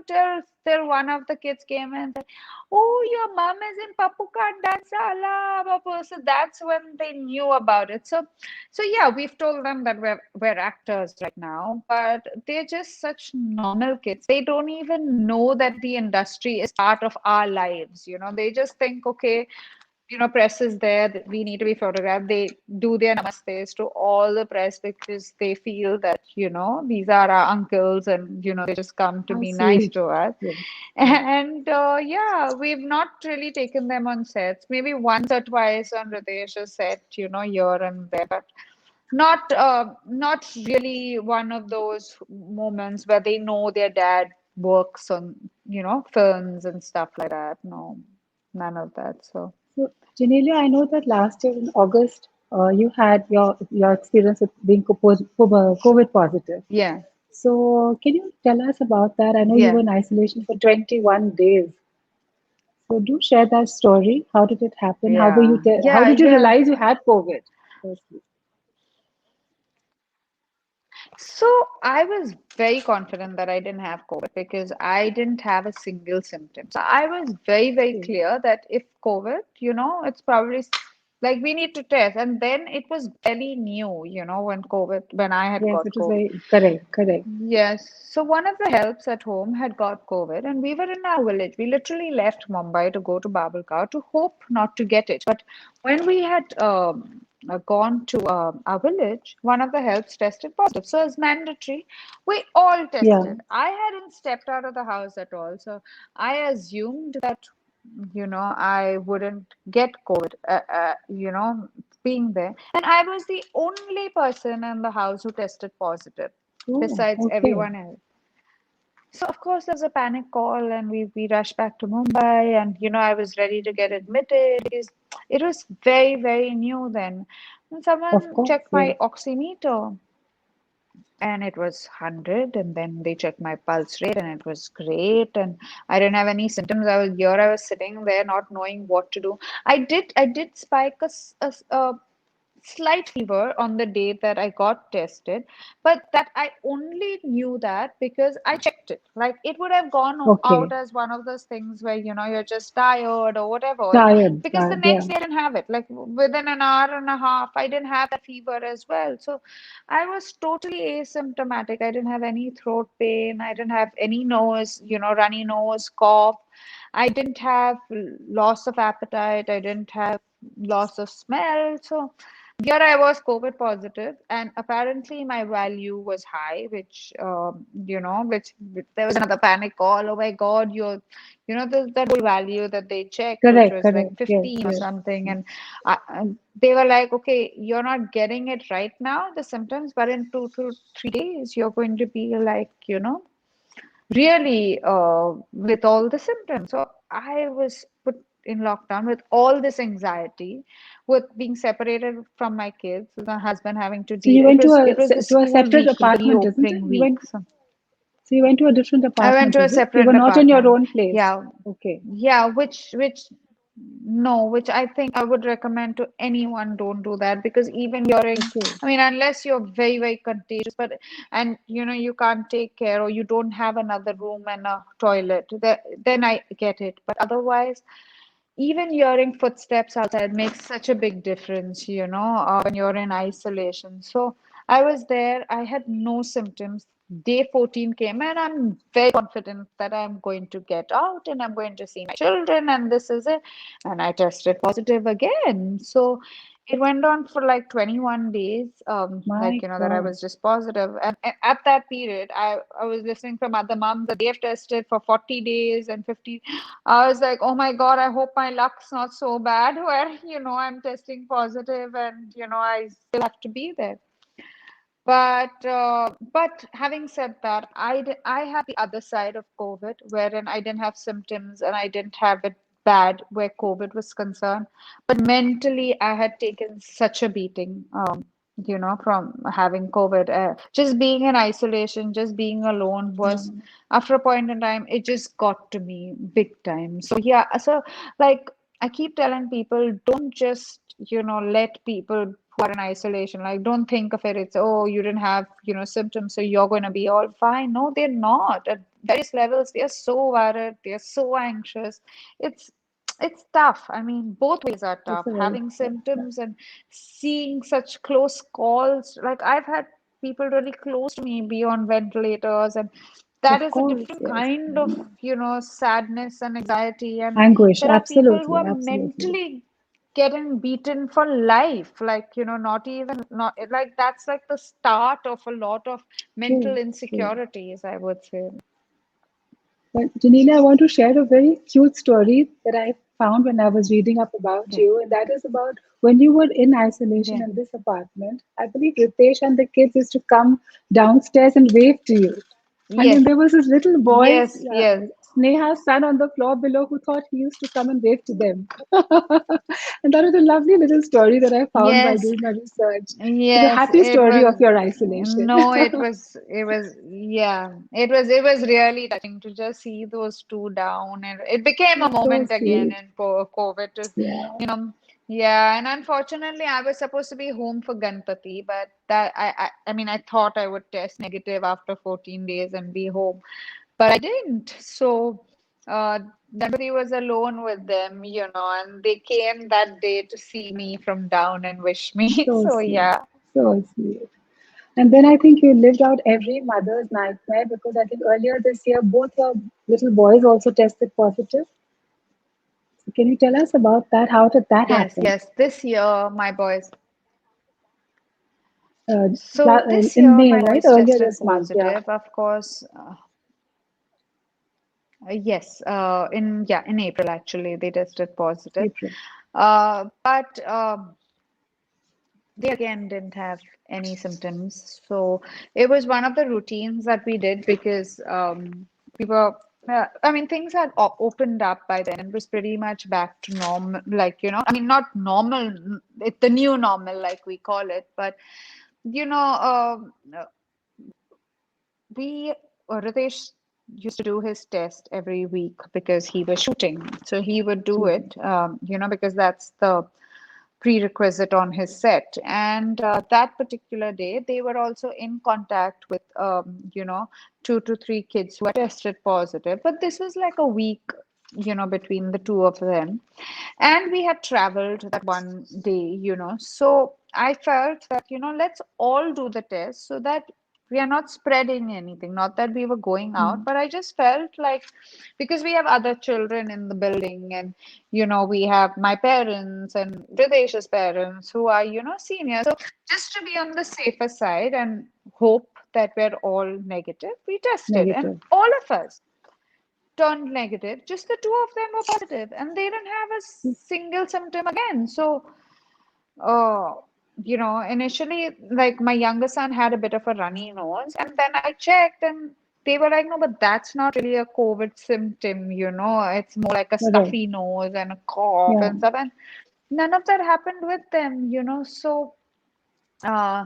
till one of the kids came and said, "Oh, your mom is in Papuka Dansala, Papu." So that's when they knew about it. So yeah, we've told them that we're actors right now, but they're just such normal kids. They don't even know that the industry is part of our lives. They just think, okay, press is there that we need to be photographed. They do their namastes to all the press because they feel that, these are our uncles and, they just come to How be nice sweet. to us. Yes. Yes. And yeah, we've not really taken them on sets. Maybe once or twice on Ritesh's set, here and there, but not really one of those moments where they know their dad works on, films and stuff like that. No, none of that. So. So, Janelia, I know that last year in August, you had your experience with being COVID positive. Yeah, So, can you tell us about that? I know you were yeah, in isolation for 21 days. So, do share that story. How did it happen? yeah, How yeah, did you yeah. realize you had COVID? Firstly, So I was very confident that I didn't have COVID because I didn't have a single symptom. So I was very, very okay. clear that if COVID, it's probably like we need to test. And then it was very new, when I had Yes, got it was COVID. very correct. Correct. Yes. So one of the helps at home had got COVID, and we were in our village. We literally left Mumbai to go to Babalkar to hope not to get it. But when we had gone to our village, one of the helps tested positive. So it's mandatory. We all Yeah. tested. I hadn't stepped out of the house at all. So I assumed that, I wouldn't get COVID, being there. And I was the only person in the house who tested positive Oh, besides okay. everyone else. So of course there's a panic call and we rushed back to Mumbai and I was ready to get admitted because it was very, very new then. And Of someone course, checked yes. my oximeter and it was 100, and then they checked my pulse rate and it was great, and I didn't have any symptoms. I was sitting there not knowing what to do. I did spike a slight fever on the day that I got tested, but that I only knew that because I checked it. Like it would have gone out Okay. as one of those things where you're just tired or whatever, Tired, because the tired, yeah. next day I didn't have it. Like within an hour and a half, I didn't have that fever as well. So I was totally asymptomatic. I didn't have any throat pain. I didn't have any nose, runny nose, cough. I didn't have loss of appetite. I didn't have loss of smell. So here I was COVID positive, and apparently my value was high, which there was another panic call. Oh my God, that whole value that they checked, which Correct, was like correct. Yes, 15 or yes. something, and they were like, okay, you're not getting it right now, the symptoms, but in 2 to 3 days, you're going to be like, really with all the symptoms. So I was put in lockdown with all this anxiety, with being separated from my kids, with my husband having to So deal. you It went was it was the to a school separate week, the apartment, isn't it? reopening week. So So you went to a different I went apartment, to a is it? You separate were not in your apartment. own place. Yeah, Okay, yeah, which no, which I think I would recommend to anyone. Don't do that because even during, okay, I mean, unless you're very, very contagious, but and you can't take care or you don't have another room and a toilet, then I get it. But otherwise, even hearing footsteps outside makes such a big difference, when you're in isolation. So I was there, I had no symptoms. Day 14 came, and I'm very confident that I'm going to get out and I'm going to see my children, and this is it. And I tested positive again. So it went on for like 21 days, my that I God. was just positive. And at that period, I was listening from other moms that they've tested for 40 days and 50. I was like, oh my God, I hope my luck's not so bad where, I'm testing positive and, I still have to be there. But having said that, I had the other side of COVID wherein I didn't have symptoms and I didn't have it bad where COVID was concerned. But mentally, I had taken such a beating, from having COVID. Just being in isolation, just being alone Yeah. was, after a point in time, it just got to me big time. So yeah, so like I keep telling people, don't just, let people who are in isolation, like don't think of it, it's, oh, you didn't have, symptoms, so you're going to be all fine. No, they're not. At various levels, they're so worried, they're so anxious. It's it's tough. I mean, both ways are It's tough. a very, Having yeah, yeah. symptoms and seeing such close calls. Like I've had people really close to me be on ventilators, and that Of is a course, different yes. kind of, sadness and anxiety. And Anguish, there are people who absolutely, are absolutely. mentally, getting beaten for life. Like, not even, not like that's like the start of a lot of mental True, true. insecurities, I would say. But Janina, I want to share a very cute story that I found when I was reading up about Yeah. you, and that is about when you were in isolation Yeah. in this apartment. I believe Ritesh and the kids used to come downstairs and wave to you. And then Yes. there was this little boy, Yes. Yes. Sneha's son on the floor below, who thought he used to come and wave to them. And that was a lovely little story that I found while Yes. doing my research. It's a Yes, happy it story of was. your isolation. No, yeah, it was really touching to just see those two down, and it became a That's so moment again sweet. in COVID. Yeah, You know, yeah, and unfortunately, I was supposed to be home for Ganpati, but that I mean, I thought I would test negative after 14 days and be home, but I didn't. So, uh, Ganpati was alone with them, and they came that day to see me from down and wish me. so So, sweet. yeah. So sweet. And then I think you lived out every mother's nightmare because I think earlier this year both your little boys also tested positive. So can you tell us about that? How did that Yes, happen? yes. This year, my boys. Uh, So this in year, May, my right? boys Earlier tested this month, yeah, positive. Of course, yes. In April, actually, they tested positive. April. But they again didn't have any symptoms. So it was one of the routines that we did because we were. I mean, things had opened up by then and was pretty much back to normal. Like, I mean, not normal, it's the new normal, like we call it, but you know, we Ritesh used to do his test every week because he was shooting. So he would do Shooting. it, because that's the prerequisite on his set. And that particular day, they were also in contact with, 2 to 3 kids who had tested positive. But this was like a week, between the two of them. And we had traveled that one day. So I felt that, let's all do the test so that we are not spreading anything. Not that we were going out, Mm. but I just felt like because we have other children in the building, and we have my parents and Ridesh's parents who are, senior. So just to be on the safer side and hope that we're all negative, we tested, and Negative. all of us turned negative. Just the two of them were positive, and they didn't have a single symptom again. So, uh, initially, like my younger son had a bit of a runny nose, and then I checked, and they were like, no, but that's not really a COVID symptom, it's more like a Correct. stuffy nose and a cough Yeah. and stuff. And none of that happened with them. So uh,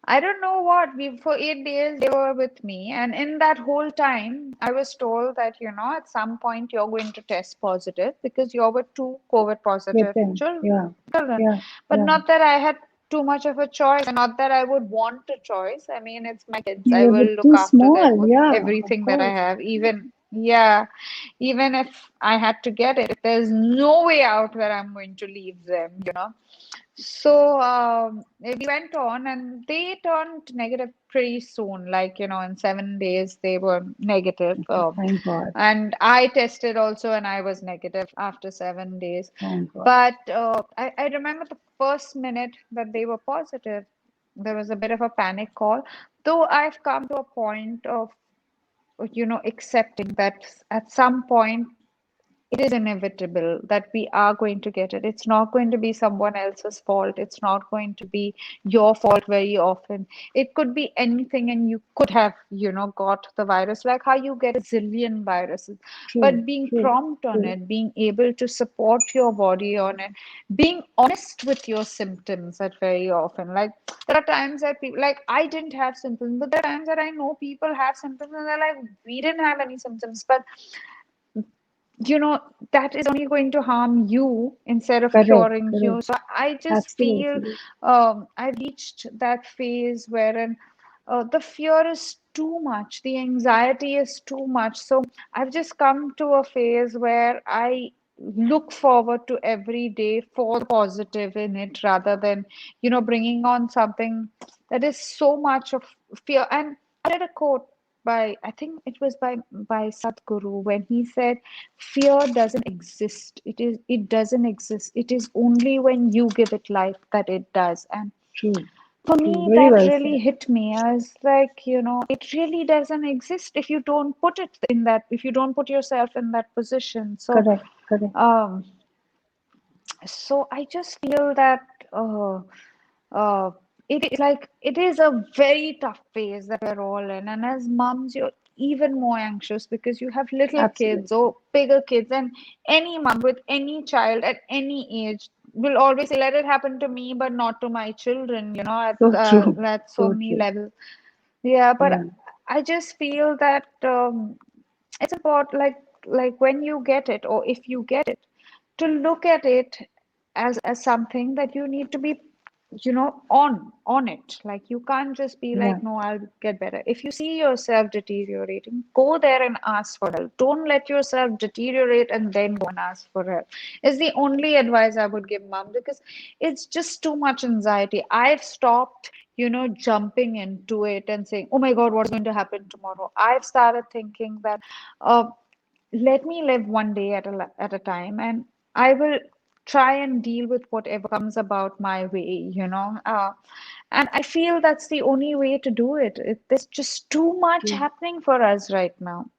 I don't know what we for 8 days they were with me, and in that whole time, I was told that at some point you're going to test positive because you were two COVID With positive them. Yeah. children. Yeah. But Yeah. not that I had too much of a choice, and not that I would want a choice. I mean, it's my kids. I You were will look too after them small. with Yeah. Of everything that I course. have, even yeah, even if I had to get it, if there's no way out where I'm going to leave them. So we went on, and they turned negative pretty soon. Like, in 7 days, they were negative. Okay. Thank God. And I tested also, and I was negative after 7 days. Thank God. But I remember the first minute that they were positive, there was a bit of a panic call. Though I've come to a point of, accepting that at some point it is inevitable that we are going to get it. It's not going to be someone else's fault. It's not going to be your fault very often. It could be anything, and you could have, got the virus, like how you get a zillion viruses. True. But being True. prompt on True. it, being able to support your body on it, being honest with your symptoms that very often, like there are times that people, like I didn't have symptoms, but there are times that I know people have symptoms and they're like, we didn't have any symptoms, but you know that is only going to harm you instead of Correct. curing you. Correct. So I just feel Absolutely. I reached that phase wherein the fear is too much, the anxiety is too much. So I've just come to a phase where I look forward to every day for the positive in it rather than bringing on something that is so much of fear. And I read a quote I think it was by Sadhguru when he said, "Fear doesn't exist. It doesn't exist. It is only when you give it life that it does." And True. for True. me, Very that well really said. hit me. I was like, it really doesn't exist if you don't put it in that, if you don't put yourself in that position. So, Correct. Correct. um, so I just feel that uh, it is a very tough phase that we're all in, and as moms, you're even more anxious because you have little kids Absolutely. or bigger kids, and any mom with any child at any age will always say, "Let it happen to me, but not to my children." So true. At so So many true. levels. Yeah, but Yeah. I just feel that it's about like when you get it, or if you get it, to look at it as something that you need to be on it. Like you can't just be Yeah. like, no, I'll get better. If you see yourself deteriorating, go there and ask for help. Don't let yourself deteriorate and then go and ask for help. Is the only advice I would give mom, because it's just too much anxiety. I've stopped jumping into it and saying, oh my god, what's going to happen tomorrow. I've started thinking that uh, let me live one day at a time, and I will try and deal with whatever comes about my way. And I feel that's the only way to do there's just too much True. happening for us right now.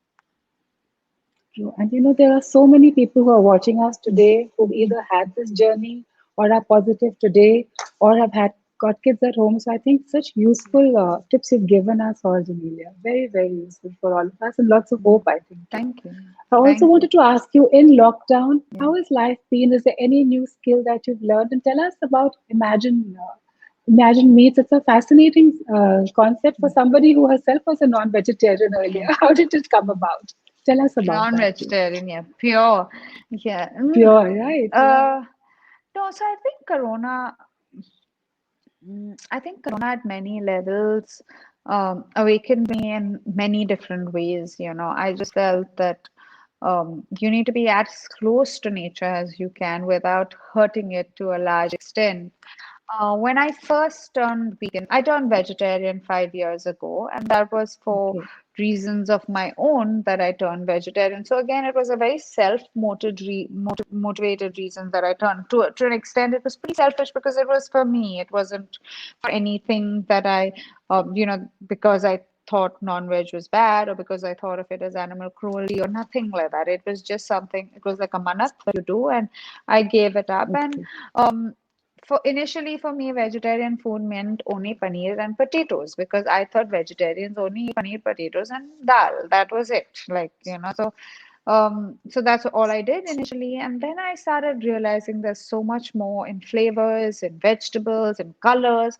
True. And there are so many people who are watching us today who've either had this journey or are positive today or have had got kids at home. So I think such useful tips you've given us all, Jamelia. Very, very useful for all of us and lots of hope, I think, too. Thank you. I also Thank you. wanted to ask you in lockdown, Yeah. how has life been? Is there any new skill that you've learned? And tell us about Imagine Meats. It's a fascinating concept for somebody who herself was a non-vegetarian earlier. Yeah. How did it come about? Tell us about that, please. Non-vegetarian, yeah, pure. Yeah. Pure, right? Yeah. Uh, no, so I think I think Corona at many levels awakened me in many different ways. I just felt that you need to be as close to nature as you can without hurting it to a large extent. When I first turned vegan, I turned vegetarian 5 years ago, and that was for Okay. reasons of my own that I turned vegetarian. So again, it was a very motivated reason that I turned. To an extent, it was pretty selfish because it was for me. It wasn't for anything that because I thought non-veg was bad or because I thought of it as animal cruelty or nothing like that. It was just something. It was like a manat that you do, and I gave it up. And Okay. um, for me, vegetarian food meant only paneer and potatoes because I thought vegetarians only eat paneer, potatoes, and dal. That was it. So that's all I did initially, and then I started realizing there's so much more in flavors, in vegetables, in colors,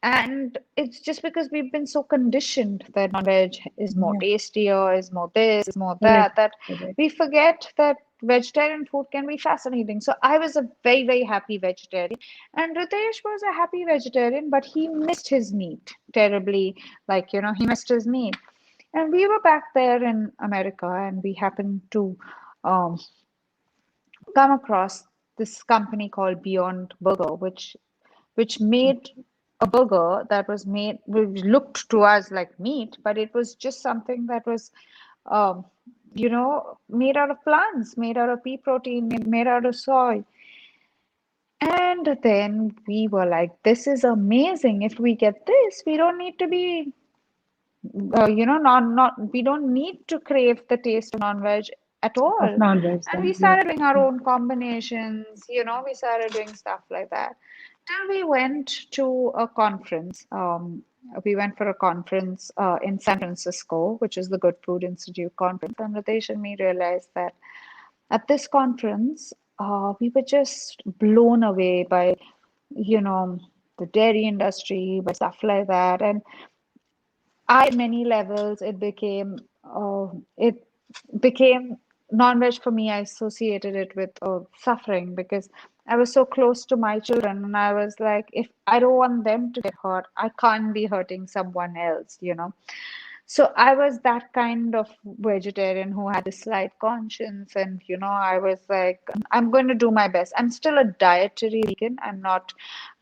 and it's just because we've been so conditioned that non-veg is more Yeah. tastier, is more this, is more Correct. that Correct. we forget that vegetarian food can be fascinating. So I was a very, very happy vegetarian, and Ritesh was a happy vegetarian, but he missed his meat terribly. He missed his meat. And we were back there in America, and we happened to um, come across this company called Beyond Burger, which made a burger that was made, which looked to us like meat, but it was just something that was, um, made out of plants, made out of pea protein, made out of soy. And then we were like, this is amazing. If we get this, we don't need to be not we don't need to crave the taste of non-veg at Of all. non-veg And we then. Yes. started doing our own combinations, we started doing stuff like that till we went to a conference. We went for a conference in San Francisco, which is the Good Food Institute conference, and Ritesh and me realized that at this conference we were just blown away by you know the dairy industry, by stuff like that. And many levels, it became non-veg for me. I associated it with suffering because I was so close to my children, and I was like, if I don't want them to get hurt, I can't be hurting someone else. So I was that kind of vegetarian who had a slight conscience, and I was like, I'm going to do my best. I'm still a dietary vegan. I'm not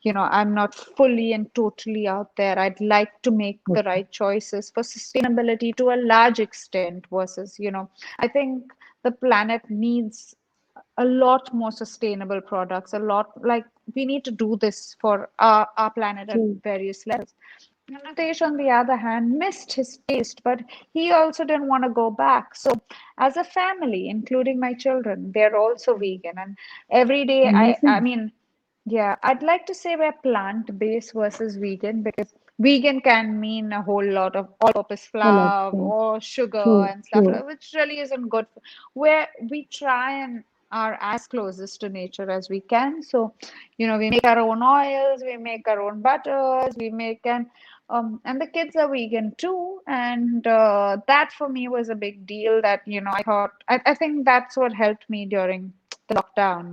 I'm not fully and totally out there. I'd like to make the Okay. right choices for sustainability to a large extent versus, I think the planet needs a lot more sustainable products, a lot like we need to do this for our planet at True. various levels. Natesh, on the other hand, missed his taste, but he also didn't want to go back. So, as a family, including my children, they're also vegan. And every day, I Amazing. mean, yeah, I'd like to say we're plant-based versus vegan because vegan can mean a whole lot of all-purpose All of flour things. or sugar True. and stuff, True. which really isn't good. Where we try and are as closest to nature as we can. So, we make our own oils, we make our own butters, we make and the kids are vegan too. And that for me was a big deal that, I thought, I think that's what helped me during the lockdown,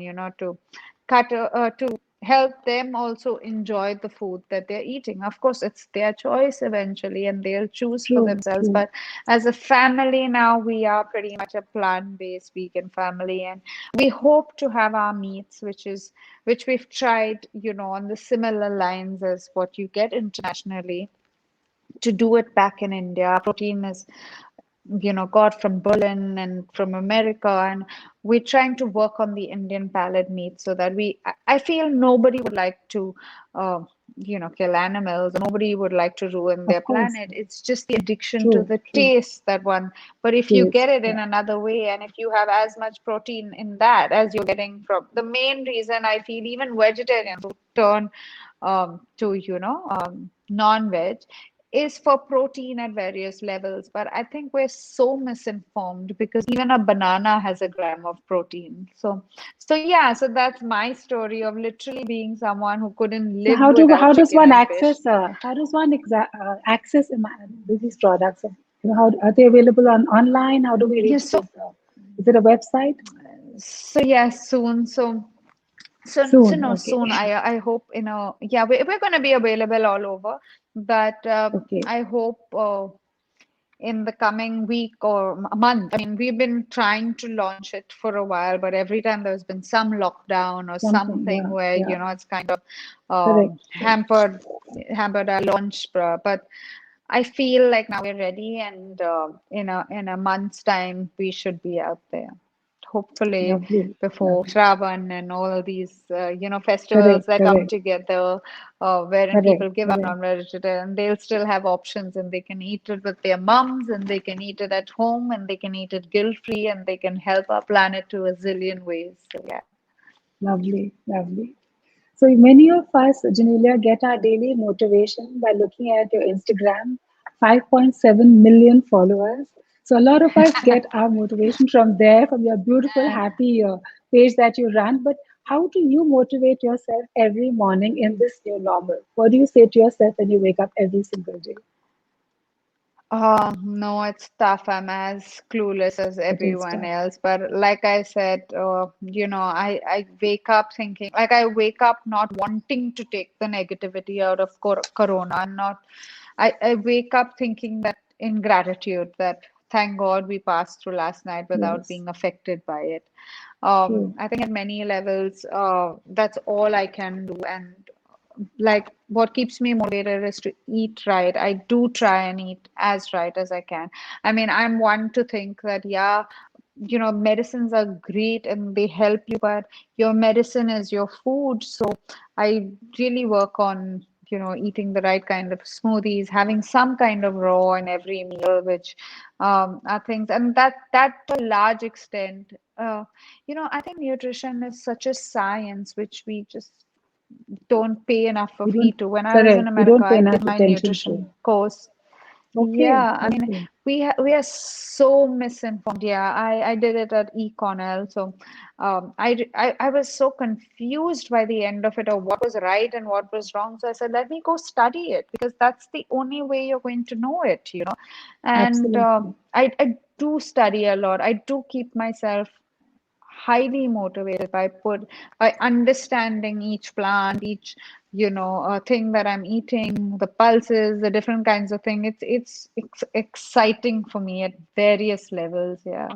to help them also enjoy the food that they're eating. Of course, it's their choice eventually, and they'll choose for True. themselves. True. But as a family now, we are pretty much a plant-based vegan family, and we hope to have our meats, which we've tried, on the similar lines as what you get internationally, to do it back in India. Protein is got from Berlin and from America, and we're trying to work on the Indian palate meat so that I feel nobody would like to, uh, kill animals. Nobody would like to ruin their Of course. planet. It's just the addiction to True. the True. taste that one. But if you Taste. get it in Yeah. another way, and if you have as much protein in that as you're getting from the main reason I feel even vegetarians who turn to non-veg is for protein at various levels. But I think we're so misinformed because even a banana has a gram of protein. So yeah, so that's my story of literally being someone who couldn't So live without how does chicken one and fish. access access these products? How are they available online? How do we Yeah, reach so this? Is it a website? so yeah, soon. So Soon. no, Okay. soon. I hope yeah, we're going to be available all over, but Okay. I hope in the coming week or a month. I mean, we've been trying to launch it for a while, but every time there's been some lockdown or Something. something Yeah. where, Yeah. it's kind of Correct. Correct. hampered our launch. But I feel like now we're ready, and in a month's time we should be out there. Hopefully Lovely. before Lovely. Shravan and all of these, festivals Correct. that come Correct. together, wherein Correct. people give up Correct. non-vegetarian, they'll still have options and they can eat it with their mums and they can eat it at home and they can eat it guilt-free and they can help our planet to a zillion ways. So yeah. Lovely. Lovely. So many of us, Janelia, get our daily motivation by looking at your Instagram, 5.7 million followers. So a lot of us get our motivation from there, from your beautiful, happy page that you run. But how do you motivate yourself every morning in this new normal? What do you say to yourself when you wake up every single day? No, it's tough. I'm as clueless as It is everyone tough. else. But like I said, I wake up thinking, like I wake up not wanting to take the negativity out of Corona. I wake up thinking that in gratitude that thank God we passed through last night without Yes, being affected by it. true. I think at many levels, that's all I can do. And like what keeps me motivated is to eat right. I do try and eat as right as I can. I mean, I'm one to think that, yeah, medicines are great and they help you, but your medicine is your food. So I really work on, eating the right kind of smoothies, having some kind of raw in every meal, which are things, and that to a large extent, I think nutrition is such a science which we just don't pay enough We of don't, heed to. When I was in correct. We America, don't pay I did enough my attention to. nutrition course. Okay, Yeah, I mean, okay. we are so misinformed. Yeah, I did it at eConnell, so I was so confused by the end of it of what was right and what was wrong. So I said, let me go study it because that's the only way you're going to know it. And Absolutely. I do study a lot. I do keep myself highly motivated by understanding each plant, each thing that I'm eating, the pulses, the different kinds of thing. It's exciting for me at various levels. Yeah.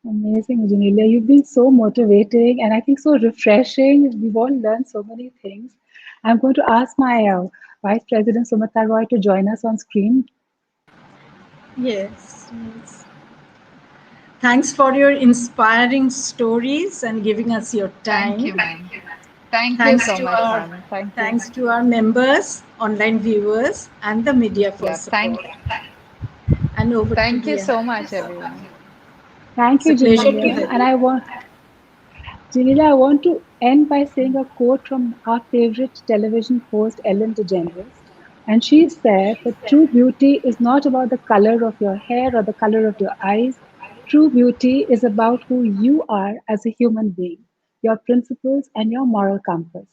Amazing, Janelia. You've been so motivating and I think so refreshing. We've all learned so many things. I'm going to ask my Vice President Sumata Roy to join us on screen. Yes, yes. Thanks for your inspiring stories and giving us your Thank time. you, ma'am. Thank you Thanks so to much, our ma'am. Thank you. thanks to our members, online viewers, and the media for Yeah, support. And over to thank you Dia. so much, everyone. Thank It's a you, pleasure to Genelia. have And you. Genelia, I want to end by saying a quote from our favorite television host, Ellen DeGeneres. And she said that true beauty is not about the color of your hair or the color of your eyes. True beauty is about who you are as a human being, your principles, and your moral compass.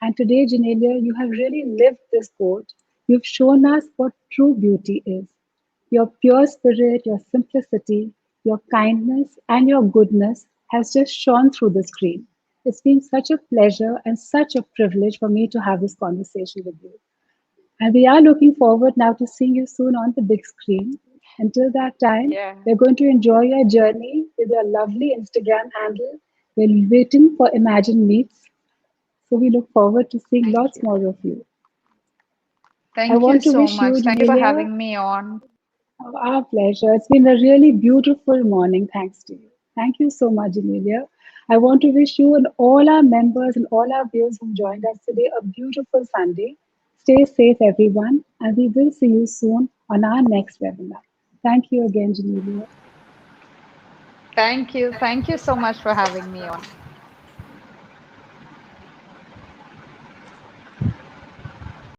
And today, Genelia, you have really lived this quote. You've shown us what true beauty is. Your pure spirit, your simplicity, your kindness, and your goodness has just shone through the screen. It's been such a pleasure and such a privilege for me to have this conversation with you. And we are looking forward now to seeing you soon on the big screen. Until that time, Yeah, we're going to enjoy your journey with your lovely Instagram handle. We're waiting for Imagine Meets. So we look forward to seeing thank lots you. more of you. I Thank you want to so wish you, much. Thank you for Janelia, having me on. our pleasure. It's been a really beautiful morning, thanks to you. Thank you so much, Amelia. I want to wish you and all our members and all our viewers who joined us today a beautiful Sunday. Stay safe, everyone, and we will see you soon on our next webinar. Thank you again, Janelia. Thank you. Thank you so much for having me on.